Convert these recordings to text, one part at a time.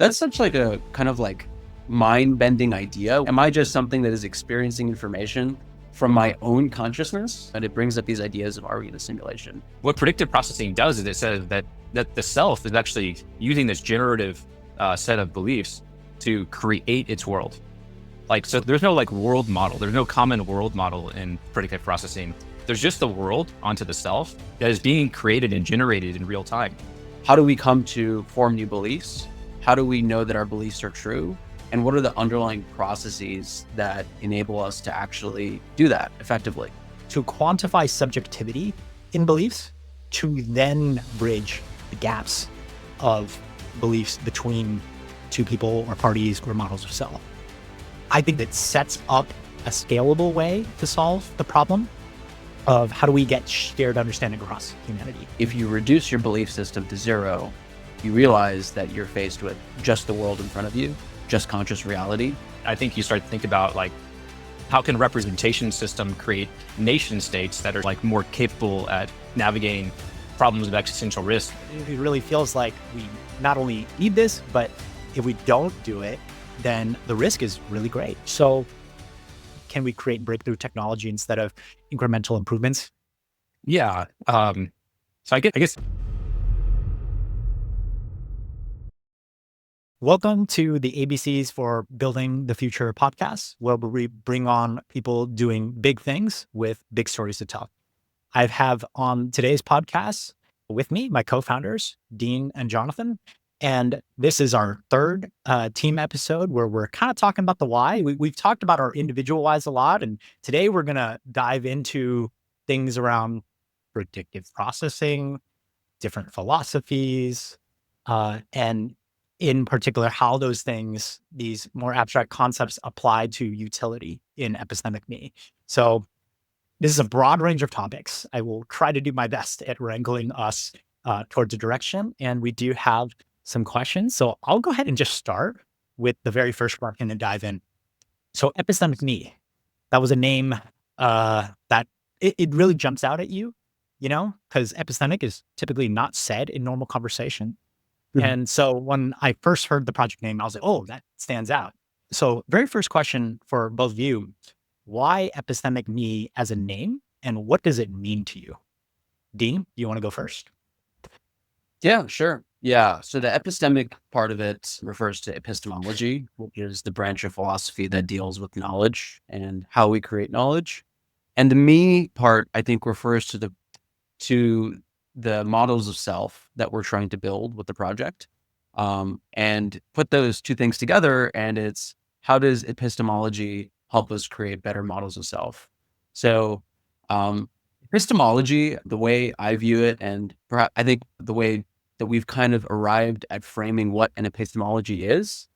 That's such like a kind of like mind-bending idea. Am I just something that is experiencing information from my own consciousness? And it brings up these ideas of, are we in a simulation? What predictive processing does is it says that the self is actually using this generative set of beliefs to create its world. So there's no world model. There's no common world model in predictive processing. There's just the world onto the self that is being created and generated in real time. How do we come to form new beliefs? How do we know that our beliefs are true? And what are the underlying processes that enable us to actually do that effectively? To quantify subjectivity in beliefs, to then bridge the gaps of beliefs between two people or parties or models of self. I think that sets up a scalable way to solve the problem of how do we get shared understanding across humanity. If you reduce your belief system to zero, you realize that you're faced with just the world in front of you, just conscious reality. I think you start to think about how can representation system create nation states that are more capable at navigating problems of existential risk. It really feels like we not only need this, but if we don't do it, then the risk is really great. So can we create breakthrough technology instead of incremental improvements? Yeah. So I guess. Welcome to the ABCs for Building the Future podcast, where we bring on people doing big things with big stories to tell. I have on today's podcast with me, my co-founders, Deen and Jonathan. And this is our third team episode where we're kind of talking about the why. We've talked about our individual whys a lot. And today we're going to dive into things around predictive processing, different philosophies, and in particular, how those things, these more abstract concepts, apply to utility in Epistemic Me. So this is a broad range of topics. I will try to do my best at wrangling us towards a direction. And we do have some questions. So I'll go ahead and just start with the very first one and then dive in. So Epistemic Me, that was a name that it really jumps out at you, because epistemic is typically not said in normal conversation. Mm-hmm. And so when I first heard the project name, I was like, oh, that stands out. So very first question for both of you, why Epistemic Me as a name and what does it mean to you? Deen, you want to go first? Yeah, sure. Yeah. So the epistemic part of it refers to epistemology, which is the branch of philosophy that deals with knowledge and how we create knowledge. And the me part, I think, refers to the models of self that we're trying to build with the project, and put those two things together. And it's, how does epistemology help us create better models of self? So epistemology, the way I view it, and perhaps I think the way that we've kind of arrived at framing what an epistemology is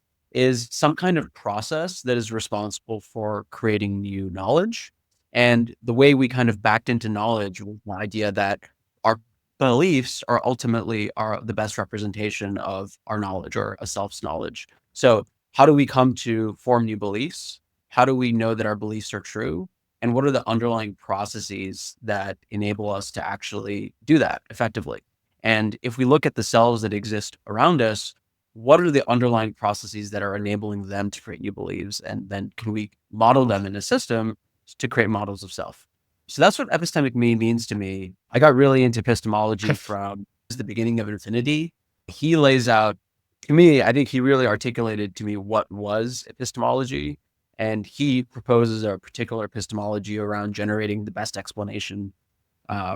some kind of process that is responsible for creating new knowledge. And the way we kind of backed into knowledge was the idea that our beliefs are ultimately the best representation of our knowledge or a self's knowledge. So how do we come to form new beliefs? How do we know that our beliefs are true? And what are the underlying processes that enable us to actually do that effectively? And if we look at the selves that exist around us, what are the underlying processes that are enabling them to create new beliefs? And then can we model them in a system to create models of self? So that's what Epistemic Me means to me. I got really into epistemology from the beginning of Infinity. He lays out, to me, I think he really articulated to me what was epistemology. And he proposes a particular epistemology around generating the best explanation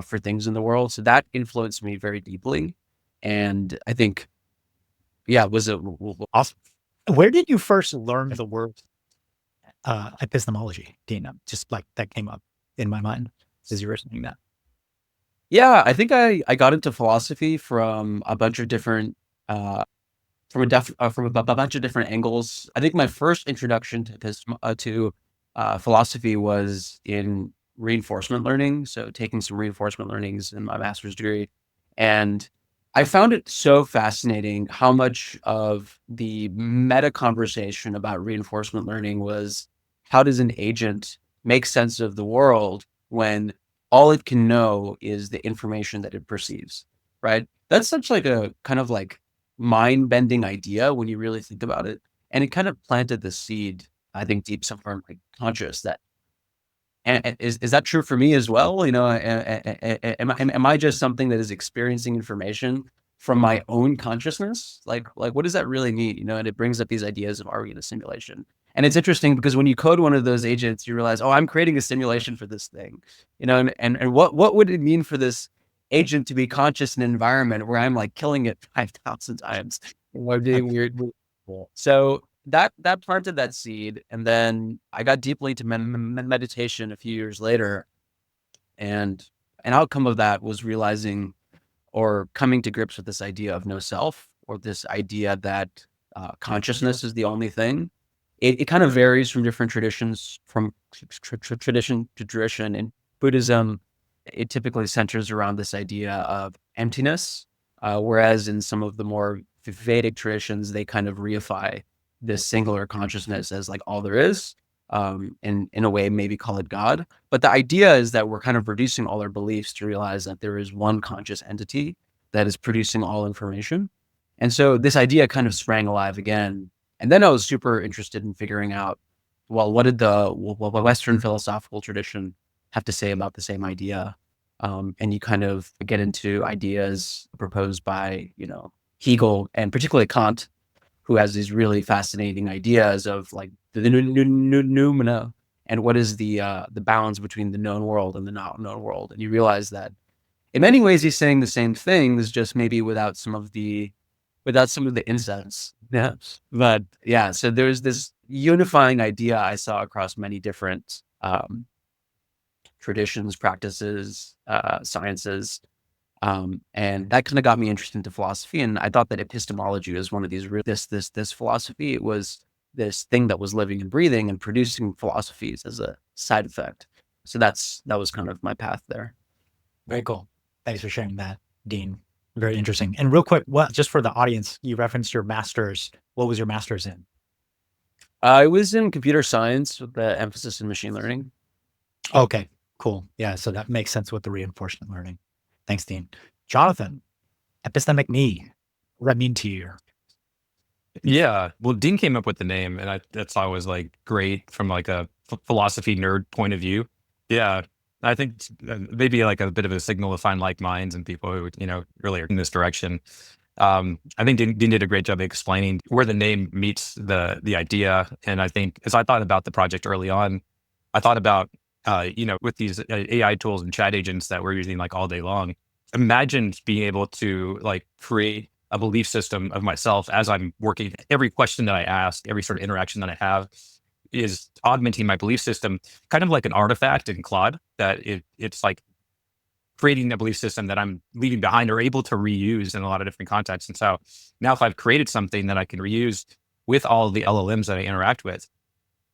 for things in the world. So that influenced me very deeply. And I think, yeah, it was awesome. Where did you first learn the word epistemology, Deen? Just that came up in my mind as you were saying that. Yeah, I think I got into philosophy from a bunch of different from a bunch of different angles. I think my first introduction to philosophy was in reinforcement learning. So taking some reinforcement learnings in my master's degree, and I found it so fascinating how much of the meta conversation about reinforcement learning was, how does an agent make sense of the world when all it can know is the information that it perceives, right? That's such a kind of mind-bending idea when you really think about it. And it kind of planted the seed, I think, deep somewhere in my conscious that, and is that true for me as well? Am I just something that is experiencing information from my own consciousness? Like what does that really mean? And it brings up these ideas of, are we in a simulation? And it's interesting because when you code one of those agents, you realize, oh, I'm creating a simulation for this thing, and what would it mean for this agent to be conscious in an environment where I'm like killing it 5,000 times, doing weird. So that planted that seed, and then I got deeply into meditation a few years later, and an outcome of that was realizing or coming to grips with this idea of no self, or this idea that consciousness is the only thing. It kind of varies from different traditions, from tradition to tradition. In Buddhism, it typically centers around this idea of emptiness, whereas in some of the more Vedic traditions, they kind of reify this singular consciousness as like all there is, and in a way maybe call it God. But the idea is that we're kind of reducing all our beliefs to realize that there is one conscious entity that is producing all information. And so this idea kind of sprang alive again. And then I was super interested in figuring out, well, what did the Western philosophical tradition have to say about the same idea? And you kind of get into ideas proposed by, Hegel and particularly Kant, who has these really fascinating ideas of like the noumena, and what is the balance between the known world and the not known world. And you realize that in many ways he's saying the same things, just maybe without some of the incense. Yeah. But yeah, so there's this unifying idea I saw across many different traditions, practices, sciences. And that kind of got me interested into philosophy. And I thought that epistemology was one of these, this philosophy. It was this thing that was living and breathing and producing philosophies as a side effect. So that was kind of my path there. Very cool. Thanks for sharing that, Deen. Very interesting. And real quick, just for the audience, you referenced your master's. What was your master's in? I was in computer science with the emphasis in machine learning. Okay, cool. Yeah, so that makes sense with the reinforcement learning. Thanks, Deen. Jonathan, Epistemic Me. What does that mean to you? Yeah, well, Deen came up with the name, and that's always like great from like a philosophy nerd point of view. Yeah, I think maybe like a bit of a signal to find like minds and people who really are in this direction. I think Deen did a great job explaining where the name meets the idea, and I think as I thought about the project early on, I thought about with these AI tools and chat agents that we're using like all day long. Imagine being able to like create a belief system of myself as I'm working. Every question that I ask, every sort of interaction that I have is augmenting my belief system, kind of like an artifact in Claude, that it's like creating a belief system that I'm leaving behind or able to reuse in a lot of different contexts. And so now if I've created something that I can reuse with all of the LLMs that I interact with,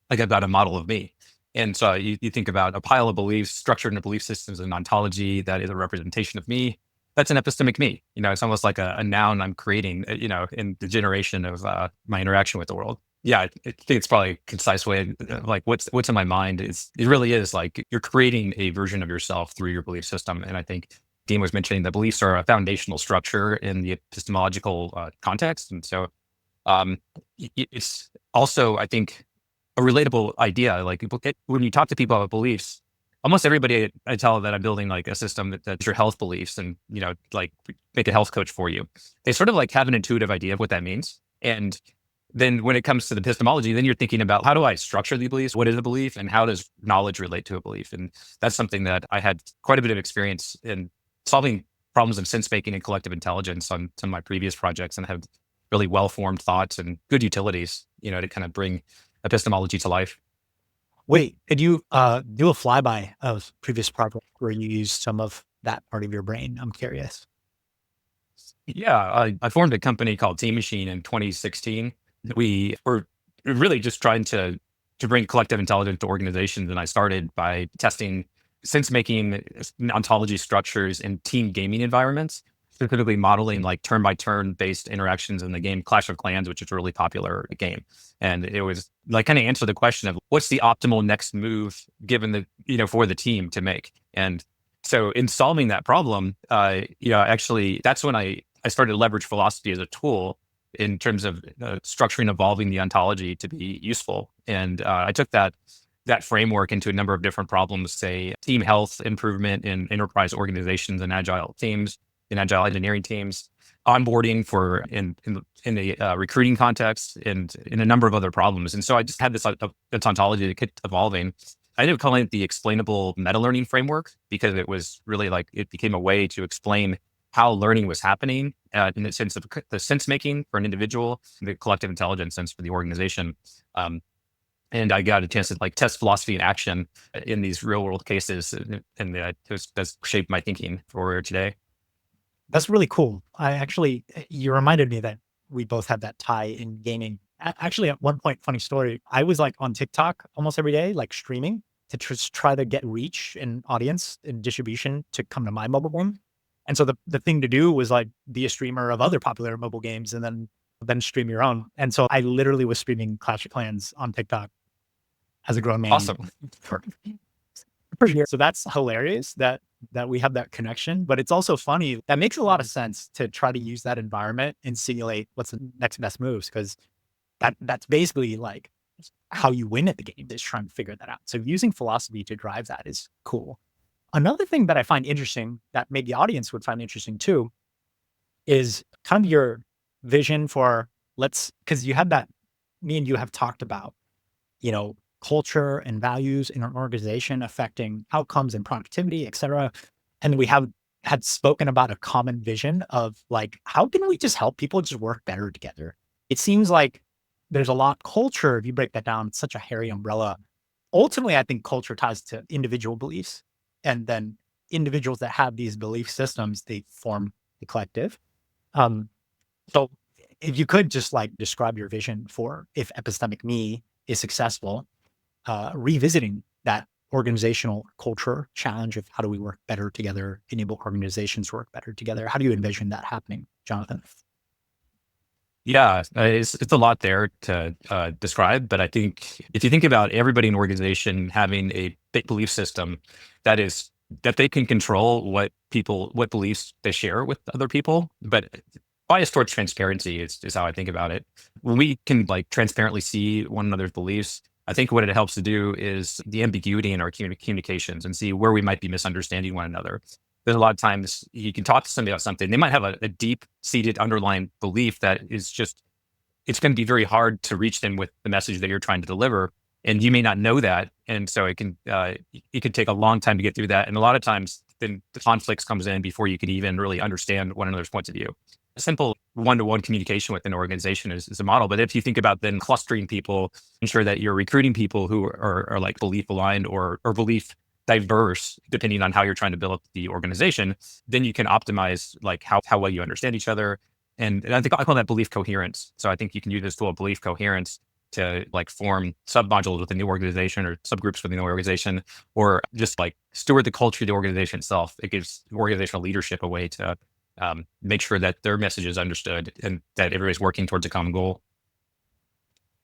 like I've got a model of me. And so you think about a pile of beliefs structured into belief systems and ontology that is a representation of me. That's an epistemic me. It's almost like a noun I'm creating, in the generation of my interaction with the world. Yeah, I think it's probably a concise way, like what's in my mind is, it really is like you're creating a version of yourself through your belief system. And I think Deen was mentioning that beliefs are a foundational structure in the epistemological context. And so it's also, I think, a relatable idea. Like when you talk to people about beliefs, almost everybody I tell that I'm building like a system that's your health beliefs and, like make a health coach for you. They sort of like have an intuitive idea of what that means. And then when it comes to the epistemology, then you're thinking about how do I structure the beliefs? What is a belief and how does knowledge relate to a belief? And that's something that I had quite a bit of experience in solving problems of sense making and collective intelligence on some of my previous projects, and have really well-formed thoughts and good utilities, to kind of bring epistemology to life. Wait, did you do a flyby of previous project where you used some of that part of your brain? I'm curious. Yeah, I formed a company called Team Machine in 2016. We were really just trying to bring collective intelligence to organizations, and I started by testing sense-making ontology structures in team gaming environments, specifically modeling like turn-by-turn based interactions in the game Clash of Clans, which is a really popular game. And it was like kind of answer the question of what's the optimal next move given the, for the team to make. And so in solving that problem, actually, that's when I I started to leverage philosophy as a tool in terms of structuring, evolving the ontology to be useful. And I took that framework into a number of different problems, say team health improvement in enterprise organizations and agile teams, in agile engineering teams, onboarding for in a recruiting context, and in a number of other problems. And so I just had this ontology that kept evolving. I ended up calling it the explainable meta learning framework because it was really like it became a way to explain how learning was happening in the sense of the sense making for an individual, the collective intelligence sense for the organization. And I got a chance to like test philosophy in action in these real world cases, and that's shaped my thinking for where we are today. That's really cool. You reminded me that we both had that tie in gaming. Actually, at one point, funny story, I was like on TikTok almost every day, like streaming to try to get reach and audience and distribution to come to my mobile game. And so the thing to do was like be a streamer of other popular mobile games and then stream your own. And so I literally was streaming Clash of Clans on TikTok as a grown man. Awesome. So that's hilarious that we have that connection, but it's also funny. That makes a lot of sense to try to use that environment and simulate what's the next best moves, because that's basically like how you win at the game, is trying to figure that out. So using philosophy to drive that is cool. Another thing that I find interesting, that maybe the audience would find interesting too, is kind of your vision for because you had that, me and you have talked about, culture and values in an organization affecting outcomes and productivity, et cetera. And we had spoken about a common vision of like, how can we just help people just work better together? It seems like there's a lot culture. If you break that down, it's such a hairy umbrella. Ultimately, I think culture ties to individual beliefs, and then individuals that have these belief systems, they form the collective. So if you could just like describe your vision for if Epistemic Me is successful, revisiting that organizational culture challenge of how do we work better together, enable organizations to work better together. How do you envision that happening, Jonathan? Yeah, it's a lot there to describe, but I think if you think about everybody in an organization having a big belief system that they can control what beliefs they share with other people, but bias towards transparency is how I think about it. When we can like transparently see one another's beliefs, I think what it helps to do is the ambiguity in our communications and see where we might be misunderstanding one another. There's a lot of times you can talk to somebody about something. They might have a deep-seated underlying belief that is just, it's going to be very hard to reach them with the message that you're trying to deliver. And you may not know that. And so it can take a long time to get through that. And a lot of times then the conflicts comes in before you can even really understand one another's points of view. A simple one-to-one communication with an organization is a model. But if you think about then clustering people, ensure that you're recruiting people who are like belief aligned or belief diverse, depending on how you're trying to build up the organization, then you can optimize like how well you understand each other. And I think I call that belief coherence. So I think you can use this tool of belief coherence to like form sub-modules within the organization or subgroups within the organization, or just like steward the culture of the organization itself. It gives organizational leadership a way to make sure that their message is understood and that everybody's working towards a common goal.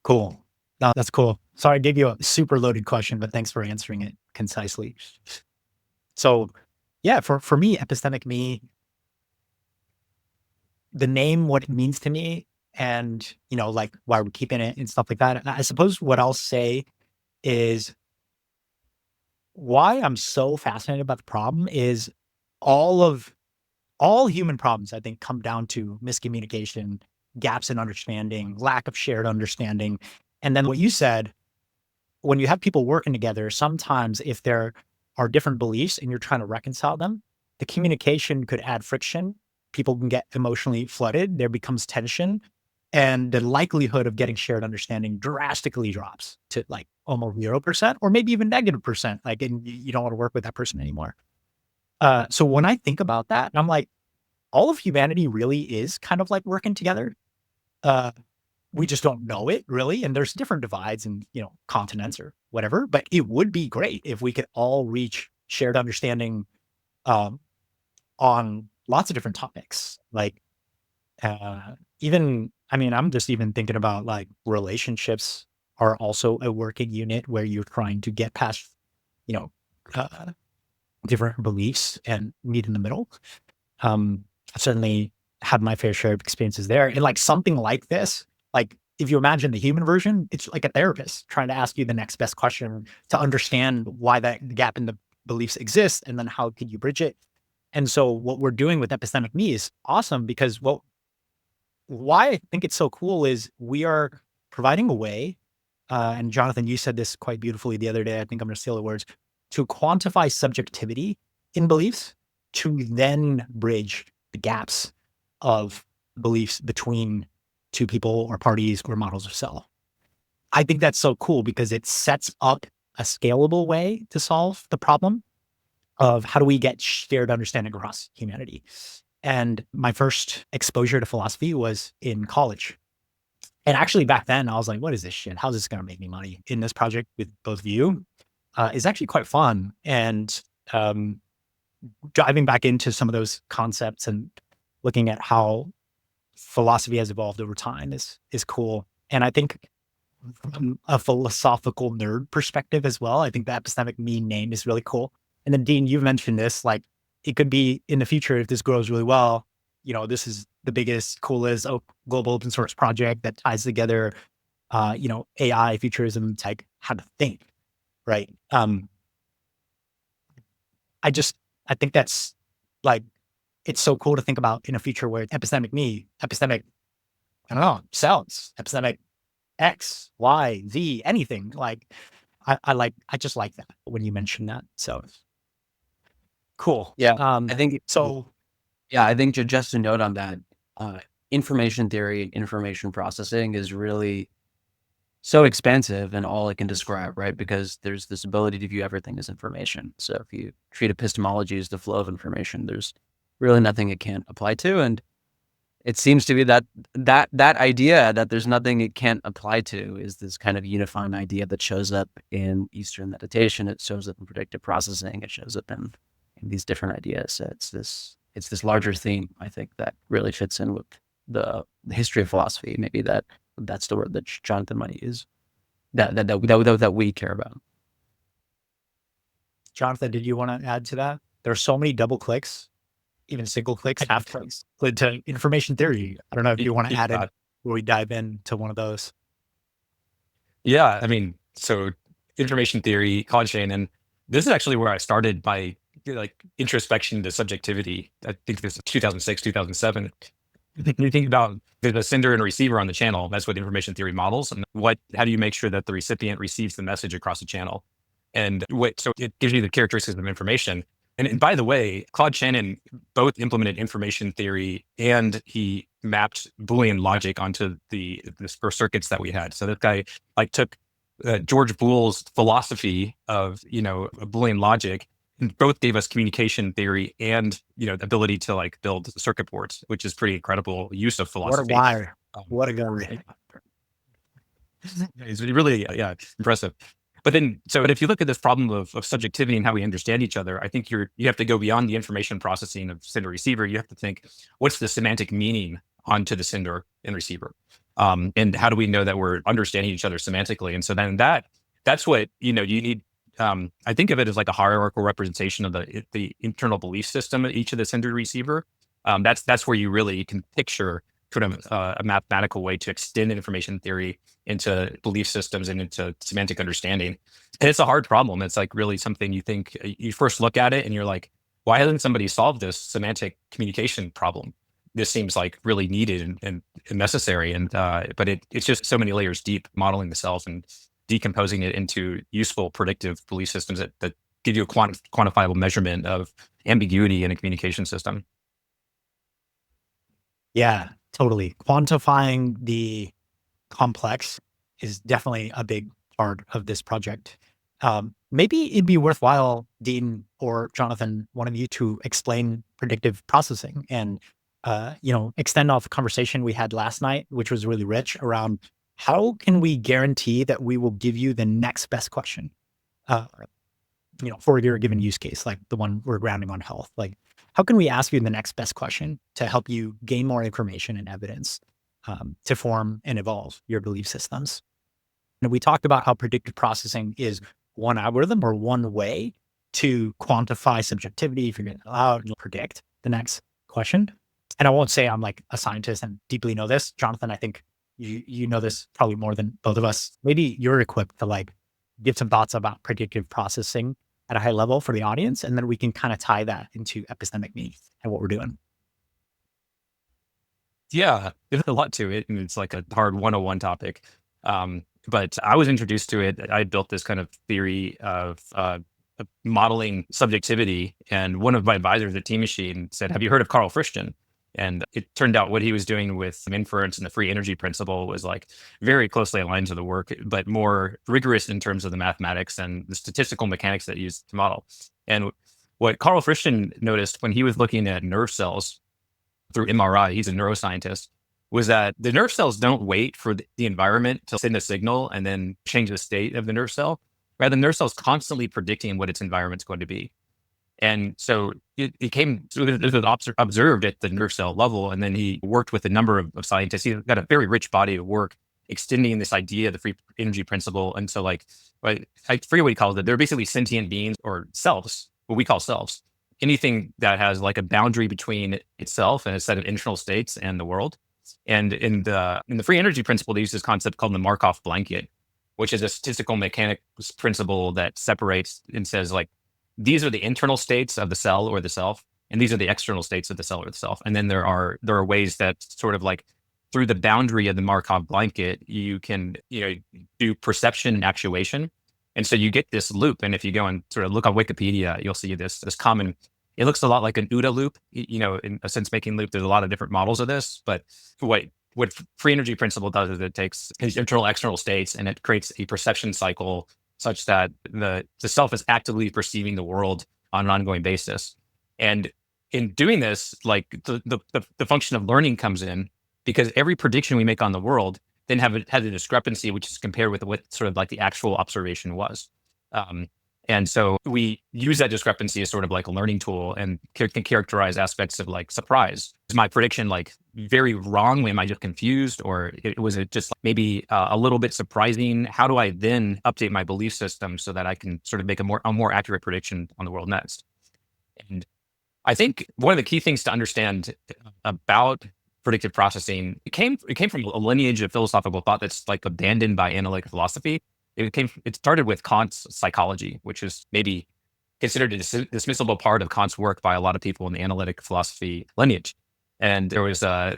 Cool. No, that's cool. Sorry, I gave you a super loaded question, but thanks for answering it concisely. So yeah, for me, Epistemic Me, the name, what it means to me, and like why we're keeping it and stuff like that. And I suppose what I'll say is why I'm so fascinated about the problem is all human problems, I think, come down to miscommunication, gaps in understanding, lack of shared understanding. And then what you said, when you have people working together, sometimes if there are different beliefs and you're trying to reconcile them, the communication could add friction. People can get emotionally flooded. There becomes tension. And the likelihood of getting shared understanding drastically drops to like almost 0%, or maybe even -%. Like, and you don't want to work with that person anymore. So when I think about that, I'm like, all of humanity really is kind of like working together. We just don't know it really. And there's different divides and, continents or whatever, but it would be great if we could all reach shared understanding, on lots of different topics. Like, I'm just even thinking about like relationships are also a working unit where you're trying to get past, different beliefs and meet in the middle. Certainly had my fair share of experiences there. And like something like this, like if you imagine the human version, it's like a therapist trying to ask you the next best question to understand why that gap in the beliefs exists, and then how could you bridge it. And so what we're doing with Epistemic Me is awesome because why I think it's so cool is we are providing a way, and Jonathan, you said this quite beautifully the other day, I think I'm going to steal the words, to quantify subjectivity in beliefs to then bridge the gaps of beliefs between two people or parties or models of self. I think that's so cool because it sets up a scalable way to solve the problem of how do we get shared understanding across humanity. And my first exposure to philosophy was in college. And actually back then I was like, what is this shit? How's this going to make me money? In this project with both of you is actually quite fun. And diving back into some of those concepts and looking at how philosophy has evolved over time is cool. And I think from a philosophical nerd perspective as well, I think the Epistemic Me name is really cool. And then Dean, you've mentioned this, like it could be in the future, if this grows really well, this is the biggest, coolest global open source project that ties together, AI, futurism, tech, how to think, right? I think that's like, it's so cool to think about in a future where Epistemic Me, epistemic, I don't know, cells, epistemic X, Y, Z, anything. Like, I just like that when you mention that. So cool. Yeah, I think so. Yeah, I think just a note on that, information theory, information processing is really so expensive in all it can describe, right? Because there's this ability to view everything as information. So if you treat epistemology as the flow of information, there's really nothing it can't apply to. And it seems to be that idea that there's nothing it can't apply to is this kind of unifying idea that shows up in Eastern meditation. It shows up in predictive processing. It shows up in these different ideas. So it's this larger theme, I think, that really fits in with the history of philosophy. Maybe that's the word that Jonathan might use, that we care about. Jonathan, did you want to add to that? There are so many double clicks, even single clicks, half clicks, led to information theory. I don't know if you want to add it where we dive into one of those. Yeah, I mean, so information theory, Claude Shannon, this is actually where I started my like introspection to subjectivity. I think this is 2006, 2007. You think about there's a sender and a receiver on the channel. That's what information theory models. And how do you make sure that the recipient receives the message across the channel? And so it gives you the characteristics of information. And by the way, Claude Shannon both implemented information theory and he mapped Boolean logic onto the circuits that we had. So this guy like took George Boole's philosophy of, Boolean logic, and both gave us communication theory and, the ability to like build circuit boards, which is pretty incredible use of philosophy. What a wire. What a guy. It's really, impressive. But if you look at this problem of subjectivity and how we understand each other, I think you have to go beyond the information processing of sender receiver. You have to think, what's the semantic meaning onto the sender and receiver? And how do we know that we're understanding each other semantically? And so then that's what, you need. I think of it as like a hierarchical representation of the internal belief system of each of the sender receiver. That's where you really can picture kind of a mathematical way to extend information theory into belief systems and into semantic understanding. And it's a hard problem. It's like really something you think you first look at it and you're like, why hasn't somebody solved this semantic communication problem? This seems like really needed and necessary. And but it's just so many layers deep, modeling the self and decomposing it into useful predictive belief systems that give you a quantifiable measurement of ambiguity in a communication system. Yeah, totally. Quantifying the complex is definitely a big part of this project. Maybe it'd be worthwhile, Dean or Jonathan, one of you to explain predictive processing and, extend off the conversation we had last night, which was really rich around how can we guarantee that we will give you the next best question, for your given use case, like the one we're grounding on health. Like, how can we ask you the next best question to help you gain more information and evidence to form and evolve your belief systems? And we talked about how predictive processing is one algorithm or one way to quantify subjectivity, figure it out, and predict the next question. And I won't say I'm like a scientist and deeply know this. Jonathan, I think you know this probably more than both of us. Maybe you're equipped to like give some thoughts about predictive processing at a high level for the audience, and then we can kind of tie that into Epistemic Me and what we're doing. Yeah, there's a lot to it, and it's like a hard 101 topic. But I was introduced to it. I built this kind of theory of modeling subjectivity, and one of my advisors at Team Machine said, "Have you heard of Carl Friston?" And it turned out what he was doing with some inference and the free energy principle was like very closely aligned to the work, but more rigorous in terms of the mathematics and the statistical mechanics that he used to model. And what Carl Friston noticed when he was looking at nerve cells through MRI, he's a neuroscientist, was that the nerve cells don't wait for the environment to send a signal and then change the state of the nerve cell. Rather, the nerve cell is constantly predicting what its environment's going to be. And so this was observed at the nerve cell level. And then he worked with a number of scientists. He's got a very rich body of work extending this idea of the free energy principle. And so I forget what he calls it. They're basically sentient beings or selves, what we call selves. Anything that has like a boundary between itself and a set of internal states and the world. And in the free energy principle, they use this concept called the Markov blanket, which is a statistical mechanics principle that separates and says like, these are the internal states of the cell or the self, and these are the external states of the cell or the self. And then there are ways that sort of like through the boundary of the Markov blanket, you can do perception and actuation. And so you get this loop. And if you go and sort of look on Wikipedia, you'll see this common. It looks a lot like an OODA loop, in a sense making loop. There's a lot of different models of this, but what free energy principle does is it takes these internal external states and it creates a perception cycle such that the self is actively perceiving the world on an ongoing basis. And in doing this, like the function of learning comes in, because every prediction we make on the world then has a discrepancy, which is compared with what sort of like the actual observation was. And so we use that discrepancy as sort of like a learning tool and can characterize aspects of like surprise. Is my prediction like very wrong? Am I just confused? Or was it just maybe a little bit surprising? How do I then update my belief system so that I can sort of make a more accurate prediction on the world next? And I think one of the key things to understand about predictive processing, it came from a lineage of philosophical thought that's like abandoned by analytic philosophy. It started with Kant's psychology, which is maybe considered a dismissible part of Kant's work by a lot of people in the analytic philosophy lineage. And there was a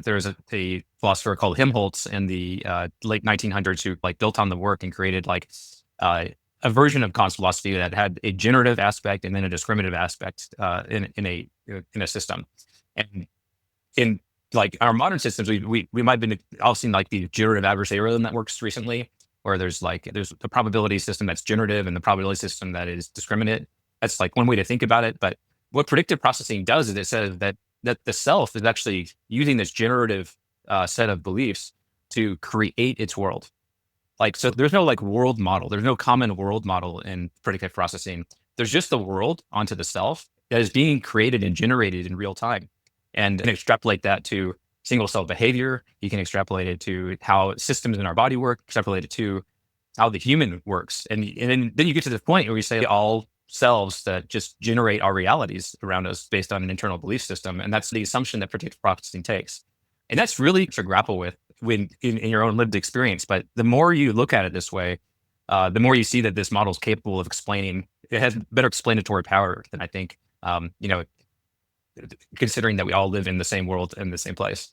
philosopher called Helmholtz in the late 1900s who like built on the work and created like a version of Kant's philosophy that had a generative aspect and then a discriminative aspect in a system. And in like our modern systems, we might have been all seen like the generative adversarial networks recently, where there's a probability system that's generative and the probability system that is discriminate. That's like one way to think about it. But what predictive processing does is it says that the self is actually using this generative set of beliefs to create its world. Like, so there's no like world model. There's no common world model in predictive processing. There's just the world onto the self that is being created and generated in real time. And extrapolate that to single cell behavior. You can extrapolate it to how systems in our body work, extrapolate it to how the human works. And then you get to the point where we say all selves that just generate our realities around us based on an internal belief system. And that's the assumption that predictive processing takes. And that's really to grapple with when in your own lived experience. But the more you look at it this way, the more you see that this model is capable of explaining, it has better explanatory power than I think, considering that we all live in the same world in the same place.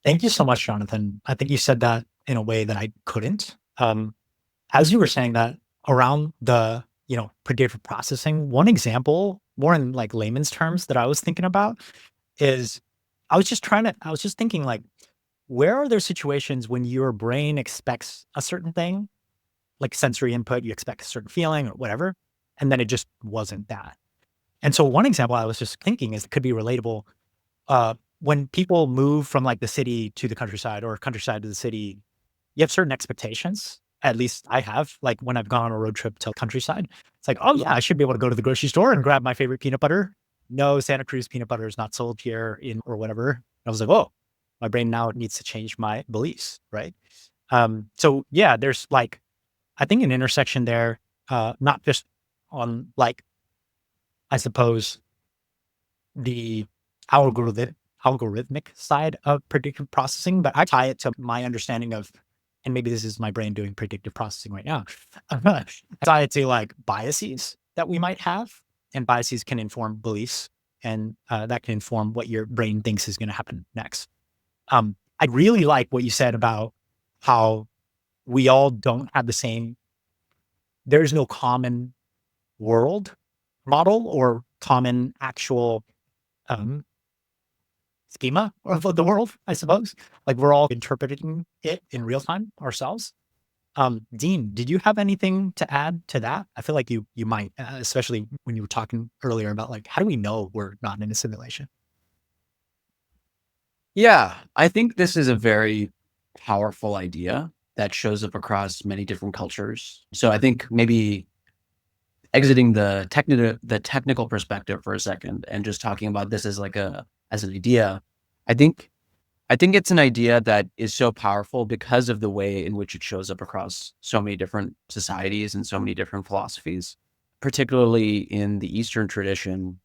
Thank you so much, Jonathan. I think you said that in a way that I couldn't. As you were saying that around the, predictive processing, one example, more in like layman's terms that I was thinking about is I was just thinking like, where are there situations when your brain expects a certain thing, like sensory input, you expect a certain feeling or whatever, and then it just wasn't that. And so one example I was just thinking is it could be relatable. When people move from like the city to the countryside or countryside to the city, you have certain expectations. At least I have, like when I've gone on a road trip to countryside, it's like, oh yeah, I should be able to go to the grocery store and grab my favorite peanut butter. No, Santa Cruz peanut butter is not sold here in or whatever. I was like, oh, my brain now needs to change my beliefs, right? So yeah, there's like, I think an intersection there, not just on like, I suppose the algorithmic side of predictive processing, but I tie it to my understanding of, and maybe this is my brain doing predictive processing right now. I tie it to like biases that we might have, and biases can inform beliefs, and that can inform what your brain thinks is going to happen next. I really like what you said about how we all don't have the same, there's no common world model or common actual schema of the world, I suppose. Like we're all interpreting it in real time ourselves. Deen, did you have anything to add to that? I feel like you might, especially when you were talking earlier about like, how do we know we're not in a simulation? Yeah, I think this is a very powerful idea that shows up across many different cultures. So I think maybe exiting the technical perspective for a second and just talking about this as like as an idea, I think it's an idea that is so powerful because of the way in which it shows up across so many different societies and so many different philosophies, particularly in the Eastern tradition.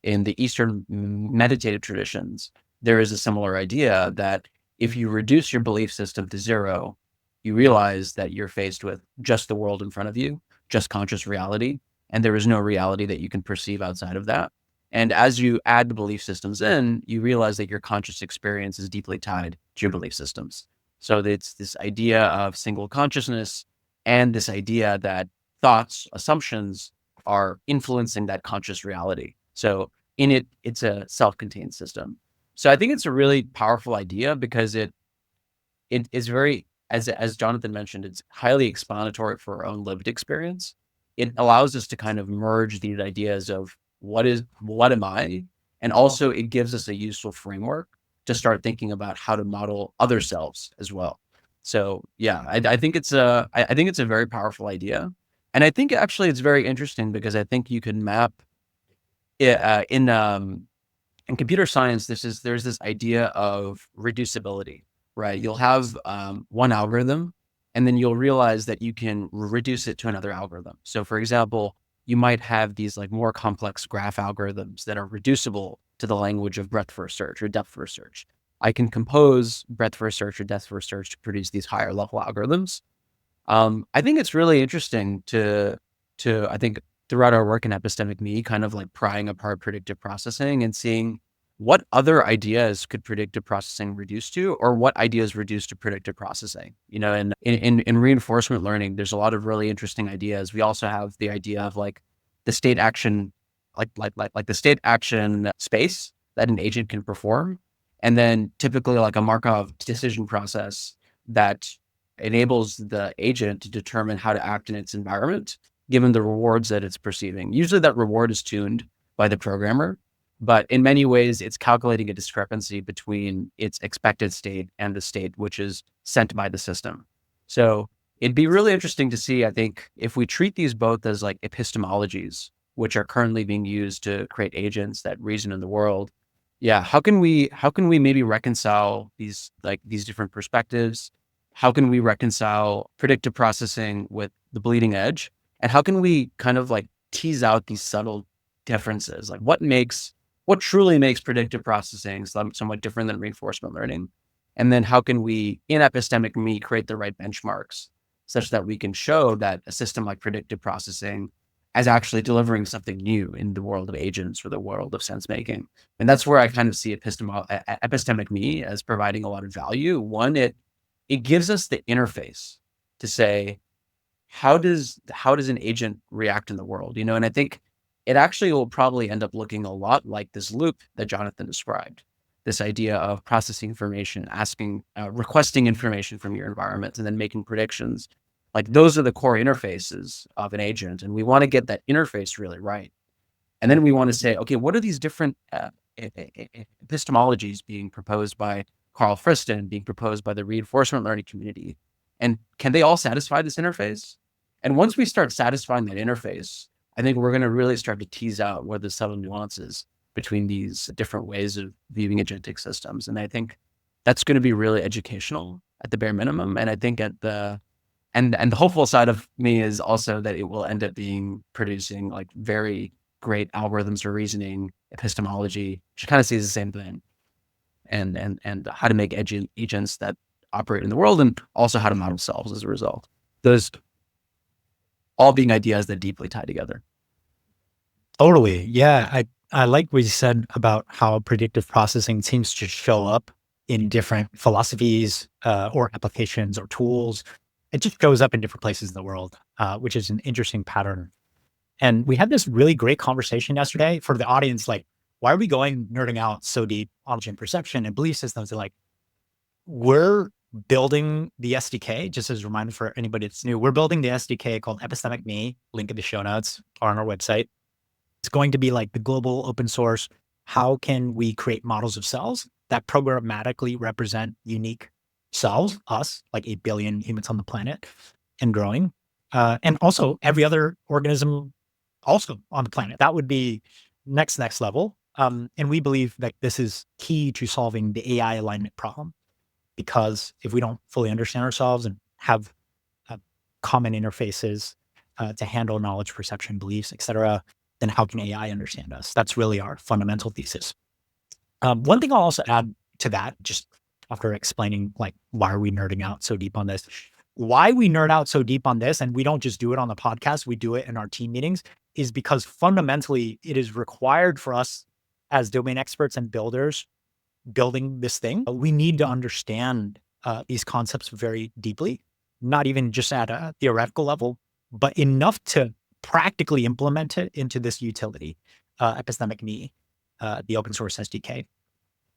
In the Eastern meditative traditions, there is a similar idea that if you reduce your belief system to zero, you realize that you're faced with just the world in front of you, just conscious reality, and there is no reality that you can perceive outside of that. And as you add the belief systems in, you realize that your conscious experience is deeply tied to your belief systems. So it's this idea of single consciousness and this idea that thoughts, assumptions are influencing that conscious reality. So in it, it's a self-contained system. So I think it's a really powerful idea because it is very, as Jonathan mentioned, it's highly explanatory for our own lived experience. It allows us to kind of merge these ideas of what am I? And also it gives us a useful framework to start thinking about how to model other selves as well. So yeah, I think it's I think it's a very powerful idea. And I think actually it's very interesting because I think you can map it in computer science, there's this idea of reducibility, right? You'll have one algorithm, and then you'll realize that you can reduce it to another algorithm. So, for example, you might have these like more complex graph algorithms that are reducible to the language of breadth first search or depth first search. I can compose breadth first search or depth first search to produce these higher level algorithms. I think it's really interesting to I think throughout our work in Epistemic Me, kind of like prying apart predictive processing and seeing what other ideas could predictive processing reduce to, or what ideas reduce to predictive processing. You know, and in reinforcement learning, there's a lot of really interesting ideas. We also have the idea of like the state action, like the state action space that an agent can perform, and then typically like a Markov decision process that enables the agent to determine how to act in its environment, given the rewards that it's perceiving. Usually that reward is tuned by the programmer, but in many ways it's calculating a discrepancy between its expected state and the state which is sent by the system. So it'd be really interesting to see, I think, if we treat these both as like epistemologies, which are currently being used to create agents that reason in the world. Yeah, how can we maybe reconcile these different perspectives? How can we reconcile predictive processing with the bleeding edge? And how can we kind of like tease out these subtle differences? Like what truly makes predictive processing somewhat different than reinforcement learning? And then how can we, in Epistemic Me, create the right benchmarks such that we can show that a system like predictive processing as actually delivering something new in the world of agents or the world of sense making? And that's where I kind of see Epistemic Me as providing a lot of value. One, it gives us the interface to say, how does an agent react in the world? You know, and I think it actually will probably end up looking a lot like this loop that Jonathan described. This idea of processing information, requesting information from your environment, and then making predictions. Like those are the core interfaces of an agent, and we want to get that interface really right. And then we want to say, okay, what are these different epistemologies being proposed by Carl Friston, being proposed by the reinforcement learning community? And can they all satisfy this interface? And once we start satisfying that interface, I think we're going to really start to tease out what the subtle nuances between these different ways of viewing agentic systems. And I think that's going to be really educational at the bare minimum. And I think at the hopeful side of me is also that it will end up producing like very great algorithms for reasoning epistemology, which kind of sees the same thing, and how to make agents that operate in the world, and also how to model selves as a result. Those all being ideas that deeply tie together. Totally. Yeah. I like what you said about how predictive processing seems to show up in different philosophies or applications or tools. It just shows up in different places in the world, which is an interesting pattern. And we had this really great conversation yesterday for the audience. Like, why are we nerding out so deep on perception and belief systems? And like, we're building the SDK, just as a reminder for anybody that's new, we're building the SDK called Epistemic Me, link in the show notes or on our website. It's going to be like the global open source. How can we create models of cells that programmatically represent unique cells, us, like 8 billion humans on the planet and growing, and also every other organism also on the planet? That would be next level. And we believe that this is key to solving the AI alignment problem, because if we don't fully understand ourselves and have common interfaces to handle knowledge, perception, beliefs, et cetera, then how can AI understand us? That's really our fundamental thesis. One thing I'll also add to that, just after explaining like why are we nerding out so deep on this, why we nerd out so deep on this, and we don't just do it on the podcast, we do it in our team meetings, is because fundamentally it is required for us as domain experts and builders building this thing. We need to understand these concepts very deeply, not even just at a theoretical level, but enough to practically implement it into this utility, Epistemic Me, the open source SDK.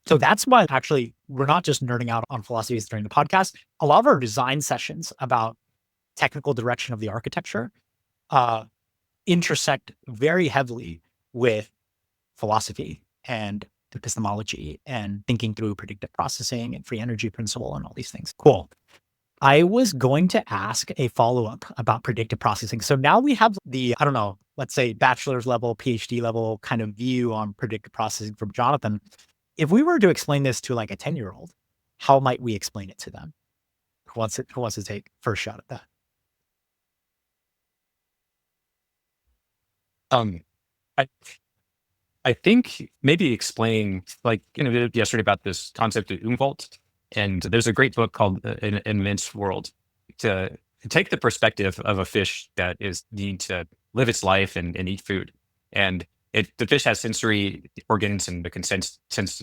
So that's why actually we're not just nerding out on philosophies during the podcast. A lot of our design sessions about technical direction of the architecture intersect very heavily with philosophy and epistemology and thinking through predictive processing and free energy principle and all these things. Cool. I was going to ask a follow-up about predictive processing. So now we have the, I don't know, let's say bachelor's level, PhD level kind of view on predictive processing from Jonathan. If we were to explain this to like a 10-year-old, how might we explain it to them? Who wants to take first shot at that? I I think maybe explaining, like, yesterday about this concept of Umwelt, and there's a great book called An Immense World, to take the perspective of a fish that is need to live its life and eat food. And the fish has sensory organs and it can sense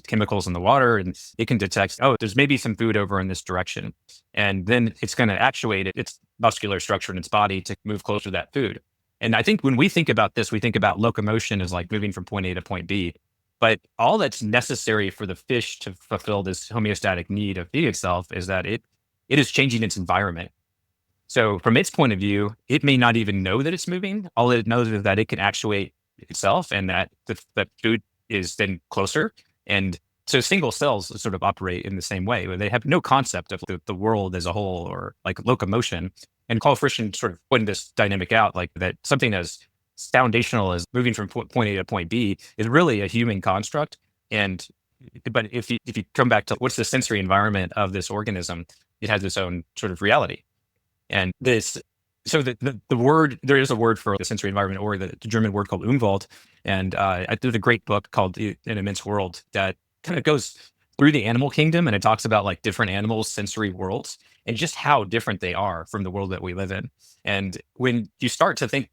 chemicals in the water, and it can detect, oh, there's maybe some food over in this direction. And then it's going to actuate its muscular structure in its body to move closer to that food. And I think when we think about this, we think about locomotion as like moving from point A to point B. But all that's necessary for the fish to fulfill this homeostatic need of feeding itself is that it is changing its environment. So from its point of view, it may not even know that it's moving. All it knows is that it can actuate itself and that the food is then closer. And so single cells sort of operate in the same way, where they have no concept of the world as a whole or like locomotion. And Carl Frischman sort of pointed this dynamic out, like that something as foundational as moving from point A to point B is really a human construct. But if you come back to what's the sensory environment of this organism, it has its own sort of reality. And this, so the word, there is a word for the sensory environment, or the German word called Umwelt. And I did a great book called An Immense World that kind of goes through the animal kingdom, and it talks about like different animals' sensory worlds and just how different they are from the world that we live in. And when you start to think,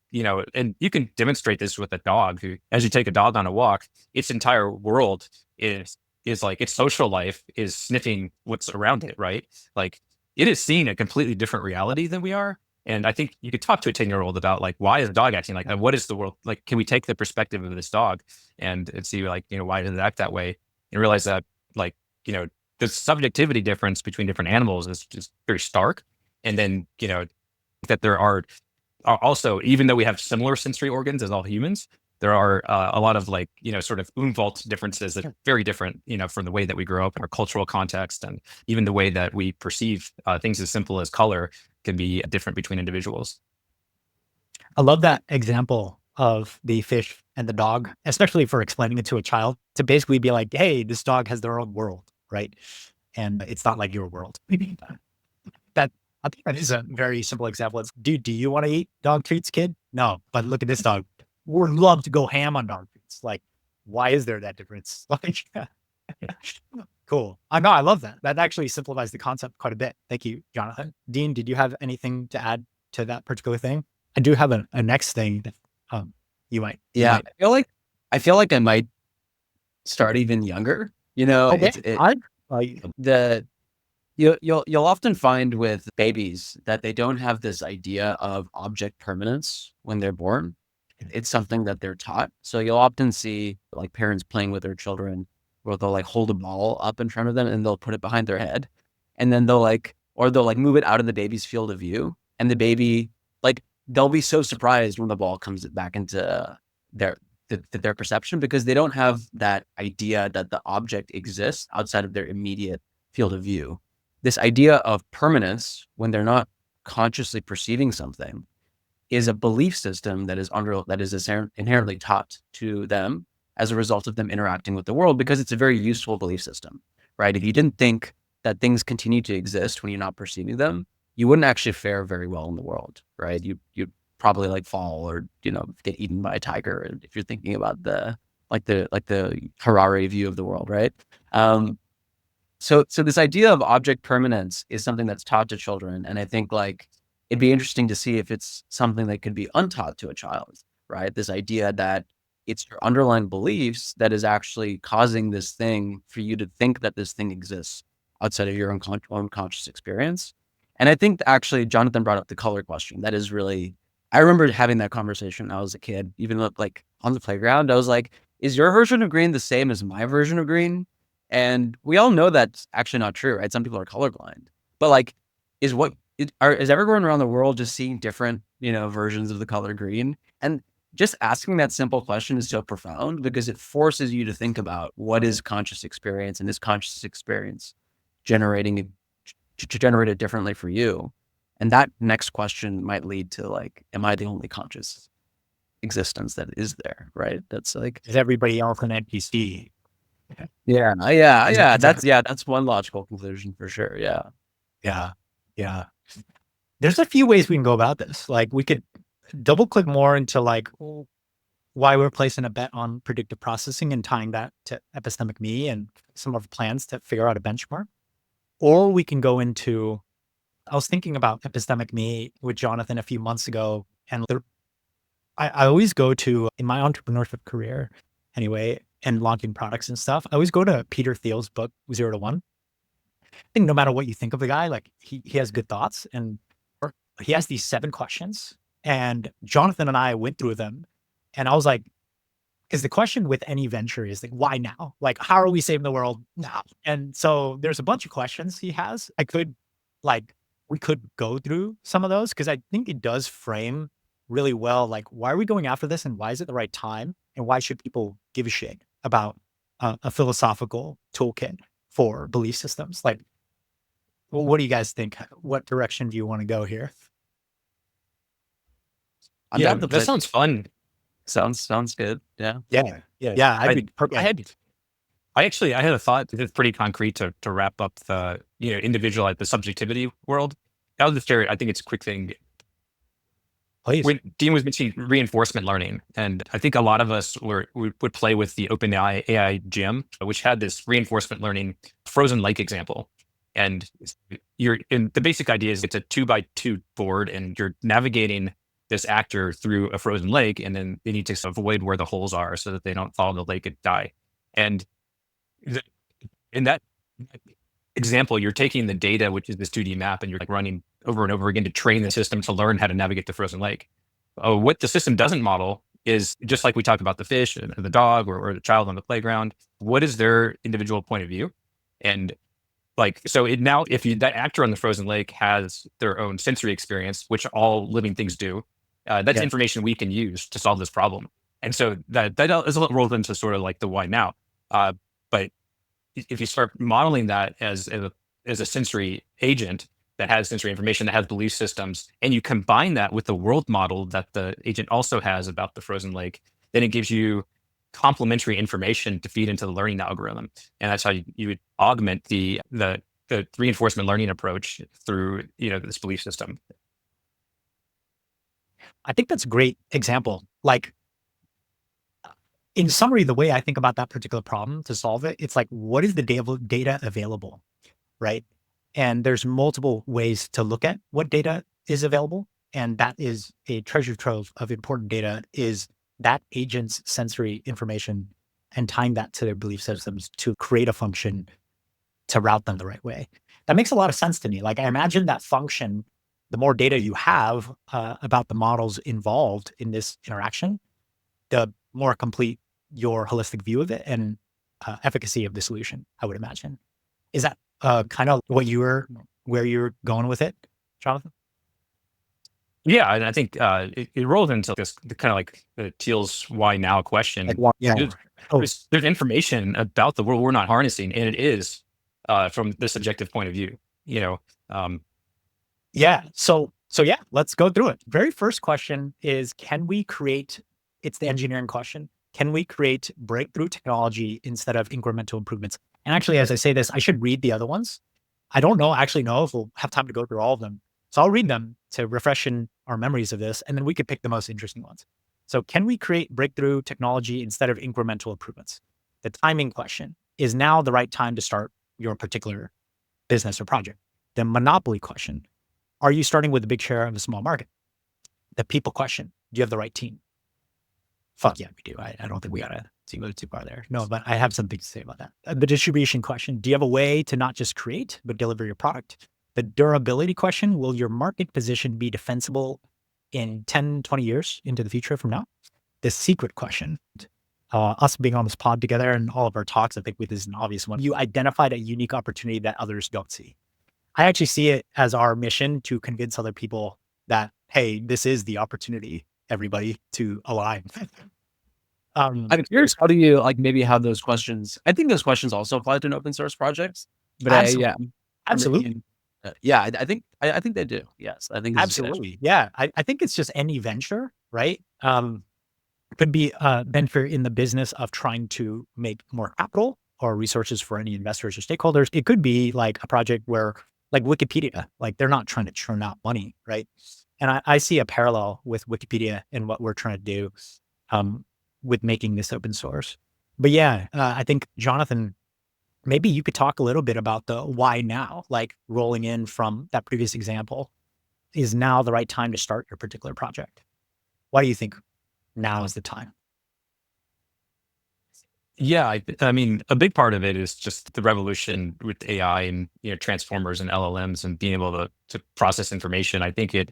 and you can demonstrate this with a dog who, as you take a dog on a walk, its entire world is like its social life is sniffing what's around it, right? Like it is seeing a completely different reality than we are. And I think you could talk to a 10-year-old about like, why is a dog acting like that? What is the world? Like, can we take the perspective of this dog and see like, why does it act that way? And realize that like, the subjectivity difference between different animals is just very stark. And then, that there are also, even though we have similar sensory organs as all humans, there are a lot of like, sort of Umwelt differences that are very different, from the way that we grow up in our cultural context, and even the way that we perceive things as simple as color can be different between individuals. I love that example of the fish and the dog, especially for explaining it to a child, to basically be like, hey, this dog has their own world, right? And it's not like your world. I think that is a very simple example. It's, dude, do you want to eat dog treats, kid? No, but look at this dog. We'd love to go ham on dog treats. Like, why is there that difference? Like, cool. I know, I love that. That actually simplifies the concept quite a bit. Thank you, Jonathan. Dean, did you have anything to add to that particular thing? I do have a next thing that you might. Yeah, I feel like I might start even younger. You know, Okay. the you'll often find with babies that they don't have this idea of object permanence when they're born. It's something that they're taught. So you'll often see like parents playing with their children where they'll like hold a ball up in front of them and they'll put it behind their head. And then they'll move it out of the baby's field of view. And the baby, like, they'll be so surprised when the ball comes back into their their perception because they don't have that idea that the object exists outside of their immediate field of view. This idea of permanence when they're not consciously perceiving something is a belief system that is inherently taught to them as a result of them interacting with the world because it's a very useful belief system, right? If you didn't think that things continue to exist when you're not perceiving them, you wouldn't actually fare very well in the world, right? You'd probably like fall or, get eaten by a tiger if you're thinking about the Harari view of the world, right? So this idea of object permanence is something that's taught to children. And I think like it'd be interesting to see if it's something that could be untaught to a child, right? This idea that it's your underlying beliefs that is actually causing this thing for you to think that this thing exists outside of your own conscious experience. And I think actually Jonathan brought up the color question. That is really, I remember having that conversation when I was a kid, even like on the playground. I was like, is your version of green the same as my version of green? And we all know that's actually not true, right? Some people are colorblind, but like, is everyone around the world just seeing different, versions of the color green? And just asking that simple question is so profound because it forces you to think about what is conscious experience and is conscious experience generating to generate it differently for you. And that next question might lead to like, am I the only conscious existence that is there? Right. That's like, Is everybody else an NPC? yeah. That's one logical conclusion for sure. Yeah. Yeah. There's a few ways we can go about this. Like we could double click more into like why we're placing a bet on predictive processing and tying that to Epistemic Me and some of our plans to figure out a benchmark. Or we can go into, I was thinking about Epistemic Me with Jonathan a few months ago. And I always go to, in my entrepreneurship career anyway, and launching products and stuff, I always go to Peter Thiel's book, 0 to 1. I think no matter what you think of the guy, like he has good thoughts and he has these 7 questions. And Jonathan and I went through them. And I was like, because the question with any venture is like, why now? Like, how are we saving the world now? And so there's a bunch of questions he has. We could go through some of those because I think it does frame really well, like, why are we going after this and why is it the right time? And why should people give a shit about a philosophical toolkit for belief systems? Like, well, what do you guys think? What direction do you want to go here? Yeah, that sounds fun. Sounds good. Yeah. Yeah. I had a thought that's pretty concrete to wrap up the individual the subjectivity world. I'll just share it. I think it's a quick thing. Please. When Dean was mentioning reinforcement learning, and I think a lot of us would play with the OpenAI AI gym, which had this reinforcement learning frozen lake example. And the basic idea is it's a 2x2 board, and you're navigating this actor through a frozen lake, and then they need to avoid where the holes are so that they don't fall in the lake and die. And in that example, you're taking the data, which is this 2D map, and you're like running over and over again to train the system to learn how to navigate the frozen lake. What the system doesn't model is, just like we talked about the fish and the dog or the child on the playground, what is their individual point of view? And that actor on the frozen lake has their own sensory experience, which all living things do. That's information we can use to solve this problem. And so that is rolled into sort of like the why now. But if you start modeling that as a sensory agent that has sensory information, that has belief systems, and you combine that with the world model that the agent also has about the frozen lake, then it gives you complementary information to feed into the learning algorithm. And that's how you would augment the reinforcement learning approach through this belief system. I think that's a great example. Like, In summary, the way I think about that particular problem to solve it, it's like, what is the data available, right? And there's multiple ways to look at what data is available. And that is a treasure trove of important data is that agent's sensory information and tying that to their belief systems to create a function to route them the right way. That makes a lot of sense to me. Like I imagine that function, the more data you have about the models involved in this interaction, the more complete your holistic view of it and efficacy of the solution, I would imagine. Is that kind of where you're going with it, Jonathan? Yeah, and I think it rolls into this kind of like the Teal's "why now" question. Yeah. There's, Oh, there's information about the world we're not harnessing, and it is from the subjective point of view. Um, yeah. So yeah, let's go through it. Very first question is, can we create, it's the engineering question. Can we create breakthrough technology instead of incremental improvements? And actually, as I say this, I should read the other ones. I don't actually know if we'll have time to go through all of them. So I'll read them to refreshen our memories of this, and then we could pick the most interesting ones. So can we create breakthrough technology instead of incremental improvements? The timing question, is now the right time to start your particular business or project? The monopoly question, are you starting with a big share of a small market? The people question, do you have the right team? Fuck yeah, we do. I don't think we gotta go too far there. No, but I have something to say about that. The distribution question, do you have a way to not just create, but deliver your product? The durability question, will your market position be defensible in 10, 20 years into the future from now? The secret question, us being on this pod together and all of our talks, I think this is an obvious one. You identified a unique opportunity that others don't see. I actually see it as our mission to convince other people that, hey, this is the opportunity, everybody, to align. I'm curious, how do you like maybe have those questions? I think those questions also apply to an open source projects, but absolutely. Yeah, I think they do. Yes, I think Absolutely. Yeah. I think it's just any venture, right? Could be a venture in the business of trying to make more capital or resources for any investors or stakeholders. It could be like a project where, like Wikipedia, like they're not trying to churn out money, right? And I see a parallel with Wikipedia and what we're trying to do with making this open source. But yeah, I think, Jonathan, maybe you could talk a little bit about the why now, like rolling in from that previous example. Is now the right time to start your particular project? Why do you think now is the time? yeah, I mean, a big part of it is just the revolution with AI and transformers and LLMs and being able to process information. I think it